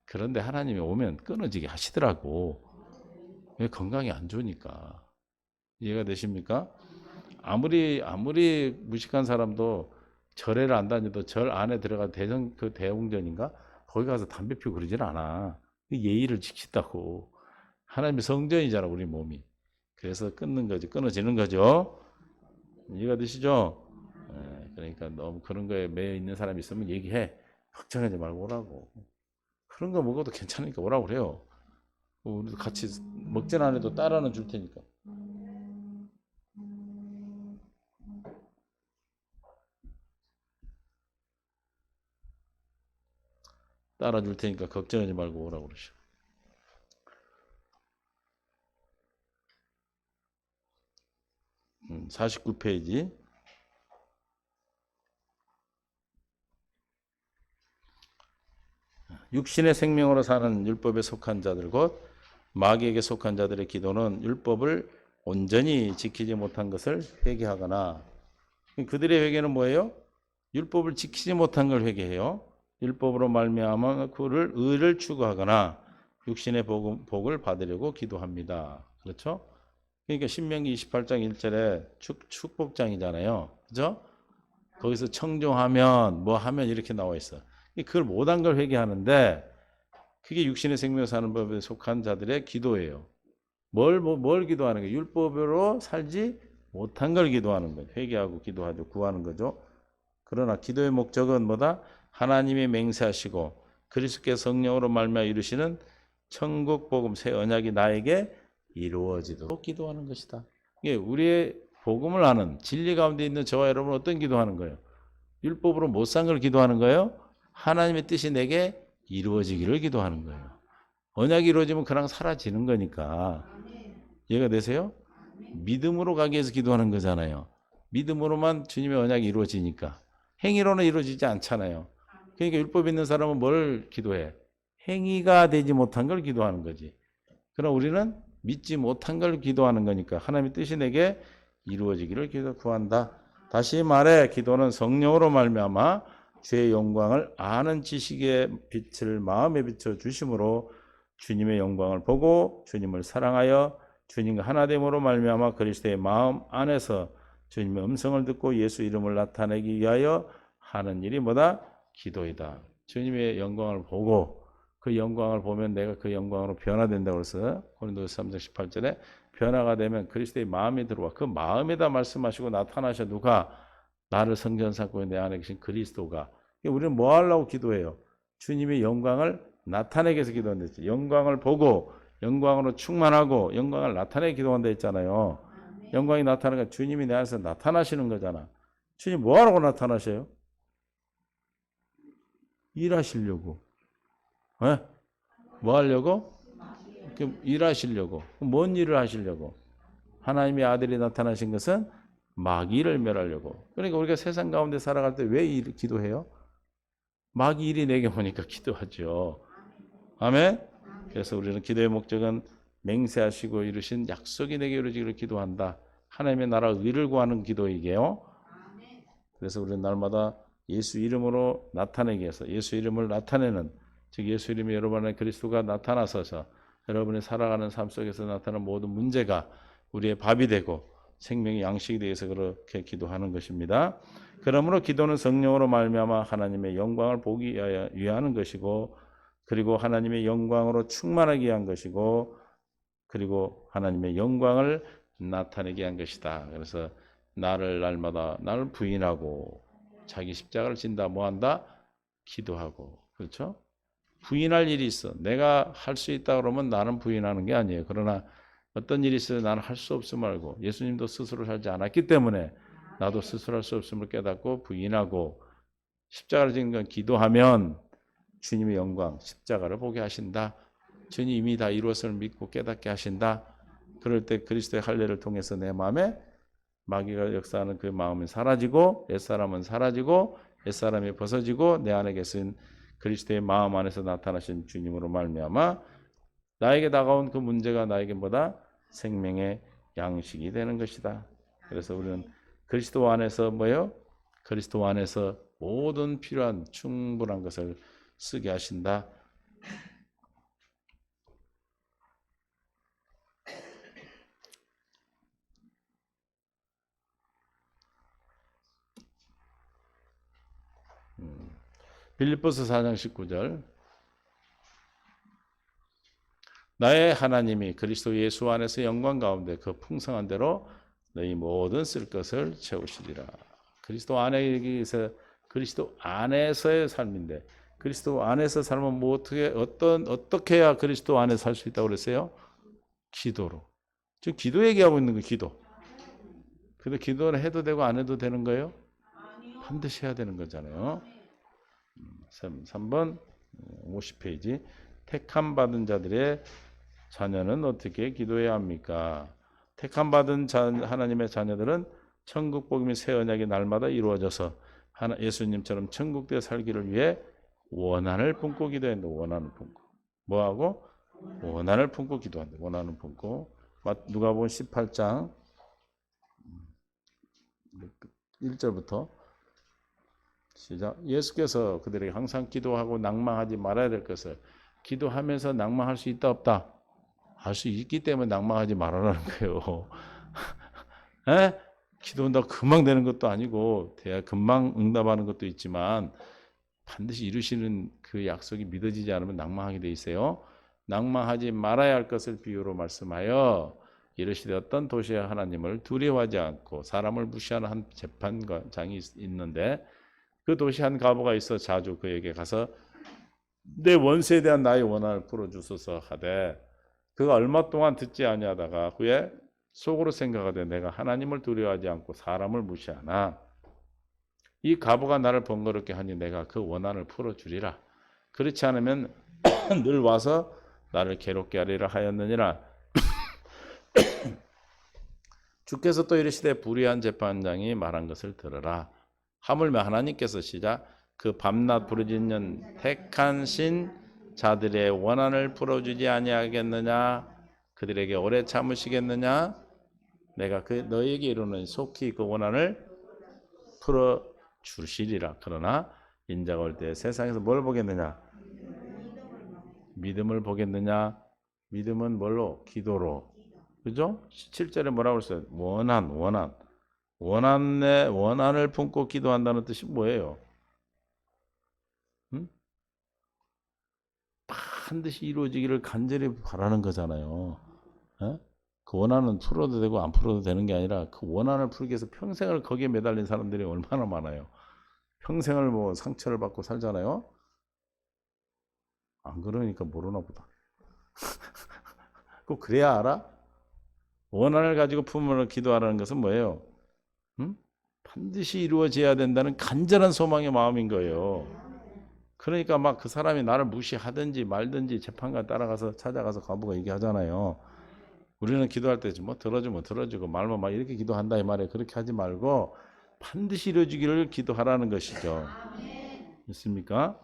그런데 하나님이 오면 끊어지게 하시더라고. 왜 건강이 안 좋으니까. 이해가 되십니까? 아무리 무식한 사람도 절에를 안 다녀도 절 안에 들어가 그 대웅전인가? 거기 가서 담배 피우고 그러진 않아. 예의를 지킨다고. 하나님의 성전이잖아, 우리 몸이. 그래서 끊는 거죠. 끊어지는 거죠. 이해가 되시죠? 그러니까 너무 그런 거에 매여 있는 사람이 있으면 얘기해. 걱정하지 말고 오라고. 그런 거 먹어도 괜찮으니까 오라고 그래요. 우리도 같이 먹진 않아도 따라는 줄 테니까. 따라 줄 테니까 걱정하지 말고 오라고 그러셔. 49페이지. 육신의 생명으로 사는 율법에 속한 자들 곧 마귀에게 속한 자들의 기도는 율법을 온전히 지키지 못한 것을 회개하거나, 그들의 회개는 뭐예요? 율법을 지키지 못한 걸 회개해요. 율법으로 말미암아 그를 의를 추구하거나 육신의 복을 받으려고 기도합니다. 그렇죠? 그러니까 신명기 28장 1절에 축복장이잖아요. 그죠? 거기서 청종하면 뭐 하면 이렇게 나와 있어. 그걸 못한 걸 회개하는데 그게 육신의 생명 사는 법에 속한 자들의 기도예요. 뭘 기도하는 거예요? 율법으로 살지 못한 걸 기도하는 거예요. 회개하고 기도하고 구하는 거죠. 그러나 기도의 목적은 뭐다? 하나님이 맹세하시고 그리스도께서 성령으로 말미암아 이루시는 천국 복음 새 언약이 나에게 이루어지도록 기도하는 것이다. 이게 우리의 복음을 아는 진리 가운데 있는 저와 여러분은 어떤 기도하는 거예요? 율법으로 못 산 걸 기도하는 거예요? 하나님의 뜻이 내게 이루어지기를 기도하는 거예요. 언약이 이루어지면 그냥 사라지는 거니까. 이해가 되세요? 믿음으로 가기 위해서 기도하는 거잖아요. 믿음으로만 주님의 언약이 이루어지니까. 행위로는 이루어지지 않잖아요. 그러니까 율법 있는 사람은 뭘 기도해? 행위가 되지 못한 걸 기도하는 거지. 그러나 우리는 믿지 못한 걸 기도하는 거니까 하나님의 뜻이 내게 이루어지기를 구한다. 다시 말해 기도는 성령으로 말미암아 주의 영광을 아는 지식의 빛을 마음에 비춰 주심으로 주님의 영광을 보고 주님을 사랑하여 주님과 하나됨으로 말미암아 그리스도의 마음 안에서 주님의 음성을 듣고 예수 이름을 나타내기 위하여 하는 일이 뭐다? 기도이다. 주님의 영광을 보고 그 영광을 보면 내가 그 영광으로 변화된다고 해서 고린도서 3장 18절에 변화가 되면 그리스도의 마음이 들어와. 그 마음에다 말씀하시고 나타나셔. 누가? 나를 성전 삼고 내 안에 계신 그리스도가. 우리는 뭐 하려고 기도해요? 주님의 영광을 나타내기 위해서 기도한다 했죠. 영광을 보고 영광으로 충만하고 영광을 나타내기 기도한다 했잖아요. 영광이 나타나니까 주님이 내 안에서 나타나시는 거잖아. 주님 뭐 하라고 나타나셔요? 일하시려고. 네? 뭐 하려고? 일하시려고. 뭔 일을 하시려고? 하나님의 아들이 나타나신 것은 마귀를 멸하려고. 그러니까 우리가 세상 가운데 살아갈 때 왜 기도해요? 마귀 일이 내게 오니까 기도하죠. 아멘? 그래서 우리는 기도의 목적은 맹세하시고 이루신 약속이 내게 이루어지기를 기도한다. 하나님의 나라 의를 구하는 기도이게요. 그래서 우리는 날마다 예수 이름으로 나타내기 위해서 예수 이름을 나타내는, 즉 예수 이름이 여러분 안에 그리스도가 나타나셔서 여러분이 살아가는 삶 속에서 나타나는 모든 문제가 우리의 밥이 되고 생명의 양식이 되어서 그렇게 기도하는 것입니다. 그러므로 기도는 성령으로 말미암아 하나님의 영광을 보기 위하는 것이고, 그리고 하나님의 영광으로 충만하기 위한 것이고, 그리고 하나님의 영광을 나타내기 위한 것이다. 그래서 나를 날마다 나를 부인하고 자기 십자가를 진다. 뭐한다? 기도하고. 그렇죠? 부인할 일이 있어. 내가 할 수 있다 그러면 나는 부인하는 게 아니에요. 그러나 어떤 일이 있어요? 나는 할 수 없음을 알고 예수님도 스스로 살지 않았기 때문에 나도 스스로 할 수 없음을 깨닫고 부인하고 십자가를 지는 건 기도하면 주님의 영광, 십자가를 보게 하신다. 주님이 이미 다 이루었음을 믿고 깨닫게 하신다. 그럴 때 그리스도의 할례를 통해서 내 마음에 마귀가 역사하는 그 마음은 사라지고 옛사람은 사라지고 옛사람이 벗어지고 내 안에 계신 그리스도의 마음 안에서 나타나신 주님으로 말미암아 나에게 다가온 그 문제가 나에게 뭐다? 생명의 양식이 되는 것이다. 그래서 우리는 그리스도 안에서 뭐예요? 그리스도 안에서 모든 필요한 충분한 것을 쓰게 하신다. 빌립보서 4장 19절. 나의 하나님이 그리스도 예수 안에서 영광 가운데 그 풍성한 대로 너희 모든 쓸 것을 채우시리라. 그리스도 안에서 그리스도 안에서의 삶인데 그리스도 안에서 살면 뭐 어떻게 해야 그리스도 안에 살 수 있다고 그랬어요? 기도로. 지금 기도 얘기하고 있는 거 기도. 근데 기도는 해도 되고 안 해도 되는 거예요? 반드시 해야 되는 거잖아요. 3번 50페이지 택함 받은 자들의 자녀는 어떻게 기도해야 합니까? 택함 받은 하나님의 자녀들은 천국 복음이 새 언약이 날마다 이루어져서 예수님처럼 천국대 살기를 위해 원한을 품고 기도한다. 원한을 품고 뭐하고? 원한을 품고 기도한다. 원한을 품고 누가복음 18장 1절부터 시작. 예수께서 그들에게 항상 기도하고 낭망하지 말아야 될 것을 기도하면서 낭망할 수 있다 없다? 할 수 있기 때문에 낭망하지 말아라는 거예요. 에? 기도한다고 금방 되는 것도 아니고 금방 응답하는 것도 있지만 반드시 이루시는 그 약속이 믿어지지 않으면 낭망하게 돼 있어요. 낭망하지 말아야 할 것을 비유로 말씀하여 이르시되 어떤 도시에 하나님을 두려워하지 않고 사람을 무시하는 한 재판장이 있는데 그 도시 한 과부가 있어 자주 그에게 가서 내 원수에 대한 나의 원한을 풀어주소서 하되 그가 얼마 동안 듣지 아니하다가 후에 속으로 생각하되 내가 하나님을 두려워하지 않고 사람을 무시하나 이 과부가 나를 번거롭게 하니 내가 그 원한을 풀어주리라. 그렇지 않으면 늘 와서 나를 괴롭게 하리라 하였느니라. 주께서 또 이르시되 불의한 재판장이 말한 것을 들으라. 하물며 하나님께서 시작 그 밤낮 부르짖는 택한 신 자들의 원한을 풀어주지 아니하겠느냐? 그들에게 오래 참으시겠느냐? 내가 너희에게 이르노니 속히 그 원한을 풀어주시리라. 그러나 인자가 올 때 세상에서 뭘 보겠느냐? 믿음을 보겠느냐? 믿음은 뭘로? 기도로. 그죠? 17절에 뭐라고 했어요? 원한을 품고 기도한다는 뜻이 뭐예요? 응? 반드시 이루어지기를 간절히 바라는 거잖아요. 에? 그 원한은 풀어도 되고 안 풀어도 되는 게 아니라 그 원한을 풀기 위해서 평생을 거기에 매달린 사람들이 얼마나 많아요. 평생을 뭐 상처를 받고 살잖아요. 안 그러니까 모르나 보다. 꼭 그래야 알아? 원한을 가지고 품으로 기도하라는 것은 뭐예요? 응? 반드시 이루어져야 된다는 간절한 소망의 마음인 거예요. 그러니까 막 그 사람이 나를 무시하든지 말든지 재판관 따라가서 찾아가서 과부가 얘기하잖아요. 우리는 기도할 때 뭐 들어주면 들어주고 말면 막 이렇게 기도한다 이 말이에요. 그렇게 하지 말고 반드시 이루어지기를 기도하라는 것이죠. 있습니까?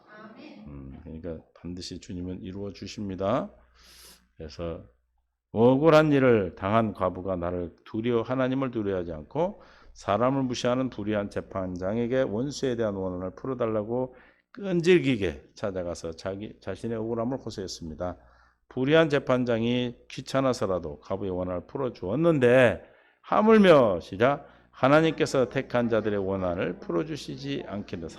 그러니까 반드시 주님은 이루어 주십니다. 그래서 억울한 일을 당한 과부가 하나님을 두려워하지 않고 사람을 무시하는 불의한 재판장에게 원수에 대한 원한을 풀어달라고 끈질기게 찾아가서 자신의 억울함을 호소했습니다. 불의한 재판장이 귀찮아서라도 과부의 원한을 풀어주었는데 하물며 시작 하나님께서 택한 자들의 원한을 풀어주시지 않겠는데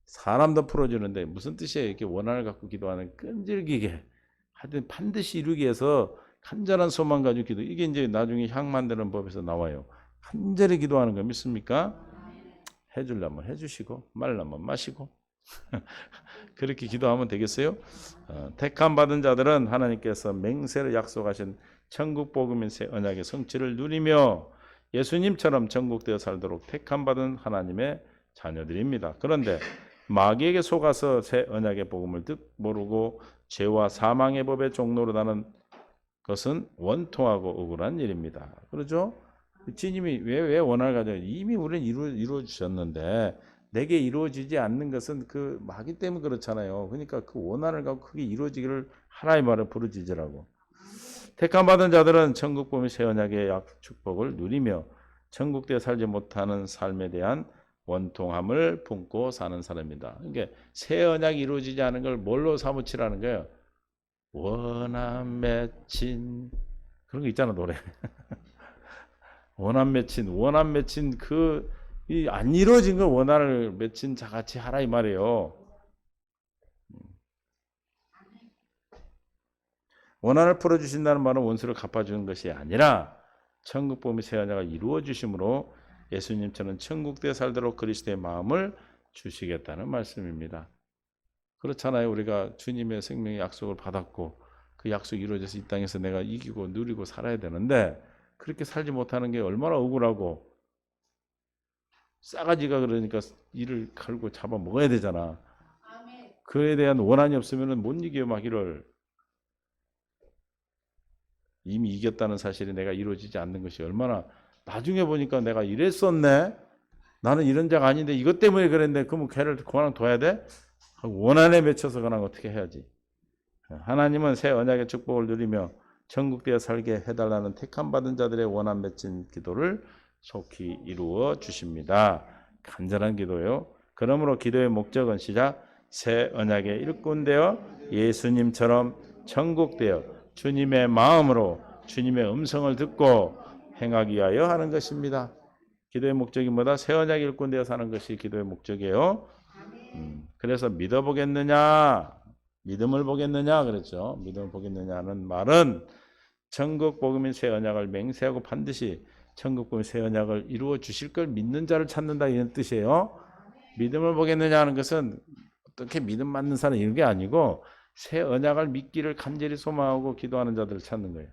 사람도 풀어주는데 무슨 뜻이에요? 이렇게 원한을 갖고 기도하는 끈질기게 하여튼 반드시 이루기 위해서 간절한 소망 가지고 기도. 이게 이제 나중에 향 만드는 법에서 나와요. 간절히 기도하는 거 믿습니까? 해주려면 해주시고 말려면 마시고 그렇게 기도하면 되겠어요? 택함 받은 자들은 하나님께서 맹세를 약속하신 천국 복음인 새 언약의 성취를 누리며 예수님처럼 천국되어 살도록 택함 받은 하나님의 자녀들입니다. 그런데 마귀에게 속아서 새 언약의 복음을 모르고 죄와 사망의 법의 종로로 가는 것은 원통하고 억울한 일입니다. 그렇죠? 주님이 왜 원한을 가져? 이미 우리는 이루어 주셨는데 내게 이루어지지 않는 것은 그 마귀 때문에 그렇잖아요. 그러니까 그 원한을 갖고 그게 이루어지기를 하나의 말을 부르짖으라고. 택함 받은 자들은 천국 복음의 새 언약의 축복을 누리며 천국되어 살지 못하는 삶에 대한 원통함을 품고 사는 사람입니다. 그러니까 새 언약이 이루어지지 않은 걸 뭘로 사무치라는 거예요? 원한 맺힌 그런 거 있잖아 노래. 원한 맺힌 안 이루어진 걸 원한을 맺힌 자같이 하라 이 말이에요. 원한을 풀어주신다는 말은 원수를 갚아주는 것이 아니라 천국 복음의 새 언약을 이루어 주심으로 예수님처럼 천국대에 살도록 그리스도의 마음을 주시겠다는 말씀입니다. 그렇잖아요. 우리가 주님의 생명의 약속을 받았고 그 약속이 이루어져서 이 땅에서 내가 이기고 누리고 살아야 되는데 그렇게 살지 못하는 게 얼마나 억울하고 싸가지가 그러니까 이를 갈고 잡아 먹어야 되잖아. 그에 대한 원한이 없으면 못 이겨요. 막 이를 이미 이겼다는 사실이 내가 이루어지지 않는 것이 얼마나 나중에 보니까 내가 이랬었네. 나는 이런 자가 아닌데 이것 때문에 그랬는데 그러면 걔를 그만 둬야 돼? 원한에 맺혀서 그냥 어떻게 해야지. 하나님은 새 언약의 축복을 누리며 천국되어 살게 해달라는 택함 받은 자들의 원한 맺힌 기도를 속히 이루어 주십니다. 간절한 기도요. 그러므로 기도의 목적은 시작 새 언약의 일꾼되어 예수님처럼 천국되어 주님의 마음으로 주님의 음성을 듣고 행하기 위하여 하는 것입니다. 기도의 목적이 뭐다? 새 언약 일꾼되어 사는 것이 기도의 목적이에요. 그래서 믿어보겠느냐? 믿음을 보겠느냐? 그랬죠. 믿음을 보겠느냐는 말은 천국 복음인 새 언약을 맹세하고 반드시 천국 복음인 새 언약을 이루어 주실 걸 믿는 자를 찾는다 이런 뜻이에요. 믿음을 보겠느냐 하는 것은 어떻게 믿음 맞는 사람 이런 게 아니고 새 언약을 믿기를 간절히 소망하고 기도하는 자들을 찾는 거예요.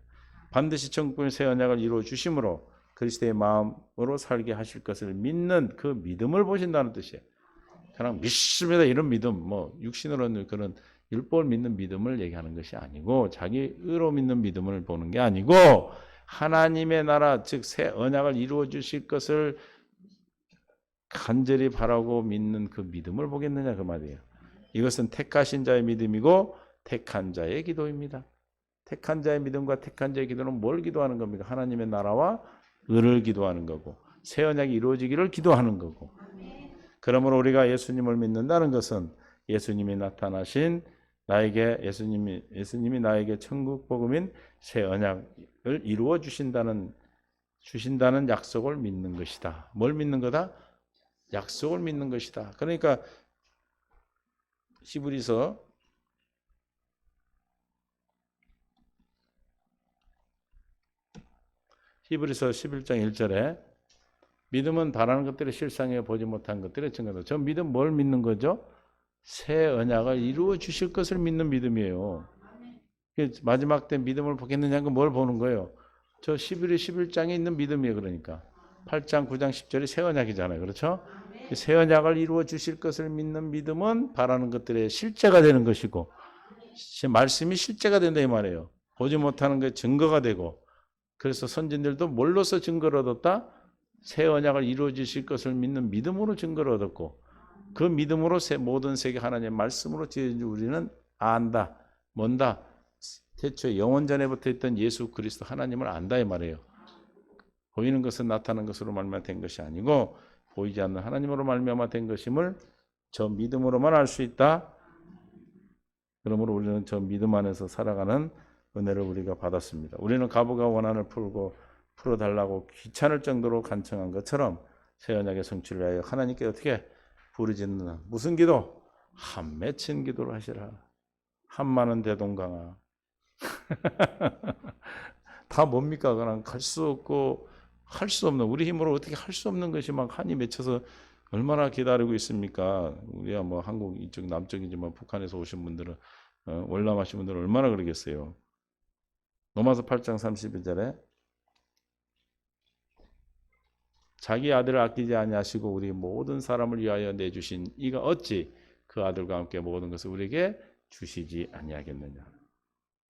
반드시 천국 복음인 새 언약을 이루어 주심으로 그리스도의 마음으로 살게 하실 것을 믿는 그 믿음을 보신다는 뜻이에요. 그냥 믿습니다 이런 믿음, 뭐 육신으로는 그런 율법을 믿는 믿음을 얘기하는 것이 아니고 자기 의로 믿는 믿음을 보는 게 아니고 하나님의 나라 즉 새 언약을 이루어 주실 것을 간절히 바라고 믿는 그 믿음을 보겠느냐 그 말이에요. 이것은 택하신 자의 믿음이고 택한 자의 기도입니다. 택한 자의 믿음과 택한 자의 기도는 뭘 기도하는 겁니까? 하나님의 나라와 의를 기도하는 거고 새 언약이 이루어지기를 기도하는 거고. 그러므로 우리가 예수님을 믿는다는 것은 예수님이 나타나신 나에게 예수님이 나에게 천국 복음인 새 언약을 이루어 주신다는 약속을 믿는 것이다. 뭘 믿는 거다? 약속을 믿는 것이다. 그러니까 히브리서 11장 1절에 믿음은 바라는 것들을 실상에 보지 못한 것들의 증거다. 저 믿음 뭘 믿는 거죠? 새 언약을 이루어 주실 것을 믿는 믿음이에요. 마지막 때 믿음을 보겠느냐는 건 뭘 보는 거예요? 저 11장에 있는 믿음이에요. 그러니까 8장, 9장, 10절이 새 언약이잖아요. 그렇죠? 새 언약을 이루어 주실 것을 믿는 믿음은 바라는 것들의 실제가 되는 것이고 말씀이 실제가 된다 이 말이에요. 보지 못하는 게 증거가 되고 그래서 선진들도 뭘로서 증거를 얻었다? 새 언약을 이루어 주실 것을 믿는 믿음으로 증거를 얻었고 그 믿음으로 모든 세계 하나님의 말씀으로 우리는 안다. 뭔다? 태초에 영원 전에부터 있던 예수 그리스도 하나님을 안다 이 말이에요. 보이는 것은 나타난 것으로 말미암아 된 것이 아니고 보이지 않는 하나님으로 말미암아 된 것임을 저 믿음으로만 알 수 있다. 그러므로 우리는 저 믿음 안에서 살아가는 은혜를 우리가 받았습니다. 우리는 가부가 원한을 풀어달라고 귀찮을 정도로 간청한 것처럼 새 언약의 성취를 위하여 하나님께 어떻게 부르짖는 무슨 기도? 한 맺힌 기도를 하시라. 한 많은 대동강아. 다 뭡니까? 그냥 갈 수 없고 할 수 없는 우리 힘으로 어떻게 할 수 없는 것이 막 한이 맺혀서 얼마나 기다리고 있습니까? 우리야 뭐 한국 이쪽 남쪽이지만 북한에서 오신 분들은 월남하신 분들은 얼마나 그러겠어요. 로마서 8장 32절에 자기 아들을 아끼지 아니하시고 우리 모든 사람을 위하여 내주신 이가 어찌 그 아들과 함께 모든 것을 우리에게 주시지 아니하겠느냐.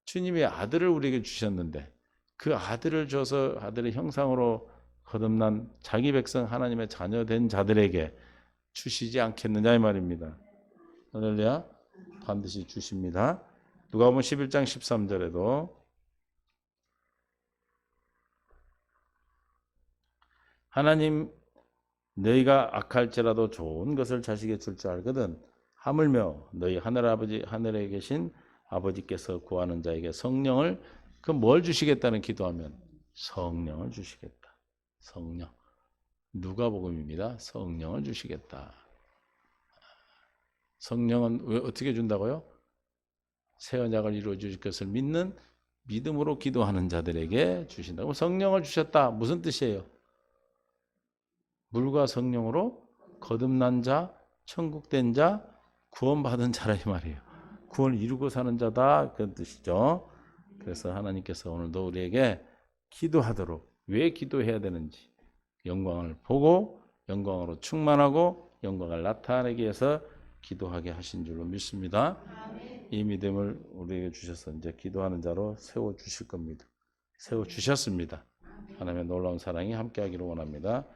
주님의 아들을 우리에게 주셨는데 그 아들을 줘서 아들의 형상으로 거듭난 자기 백성 하나님의 자녀된 자들에게 주시지 않겠느냐 이 말입니다. 할렐루야. 반드시 주십니다. 누가복음 11장 13절에도 하나님 너희가 악할지라도 좋은 것을 자식에게 줄 줄 알거든 하물며 너희 하늘에 계신 아버지께서 구하는 자에게 성령을 그 뭘 주시겠다는 기도하면 성령을 주시겠다. 성령. 누가복음입니다. 성령을 주시겠다. 성령은 왜 어떻게 준다고요? 새 언약을 이루어 주실 것을 믿는 믿음으로 기도하는 자들에게 주신다고. 성령을 주셨다. 무슨 뜻이에요? 물과 성령으로 거듭난 자, 천국된 자, 구원받은 자라 이 말이에요. 구원을 이루고 사는 자다 그런 뜻이죠. 그래서 하나님께서 오늘도 우리에게 기도하도록 왜 기도해야 되는지 영광을 보고 영광으로 충만하고 영광을 나타내기 위해서 기도하게 하신 줄로 믿습니다. 이 믿음을 우리에게 주셔서 이제 기도하는 자로 세워 주실 겁니다. 세워 주셨습니다. 하나님의 놀라운 사랑이 함께하기를 원합니다.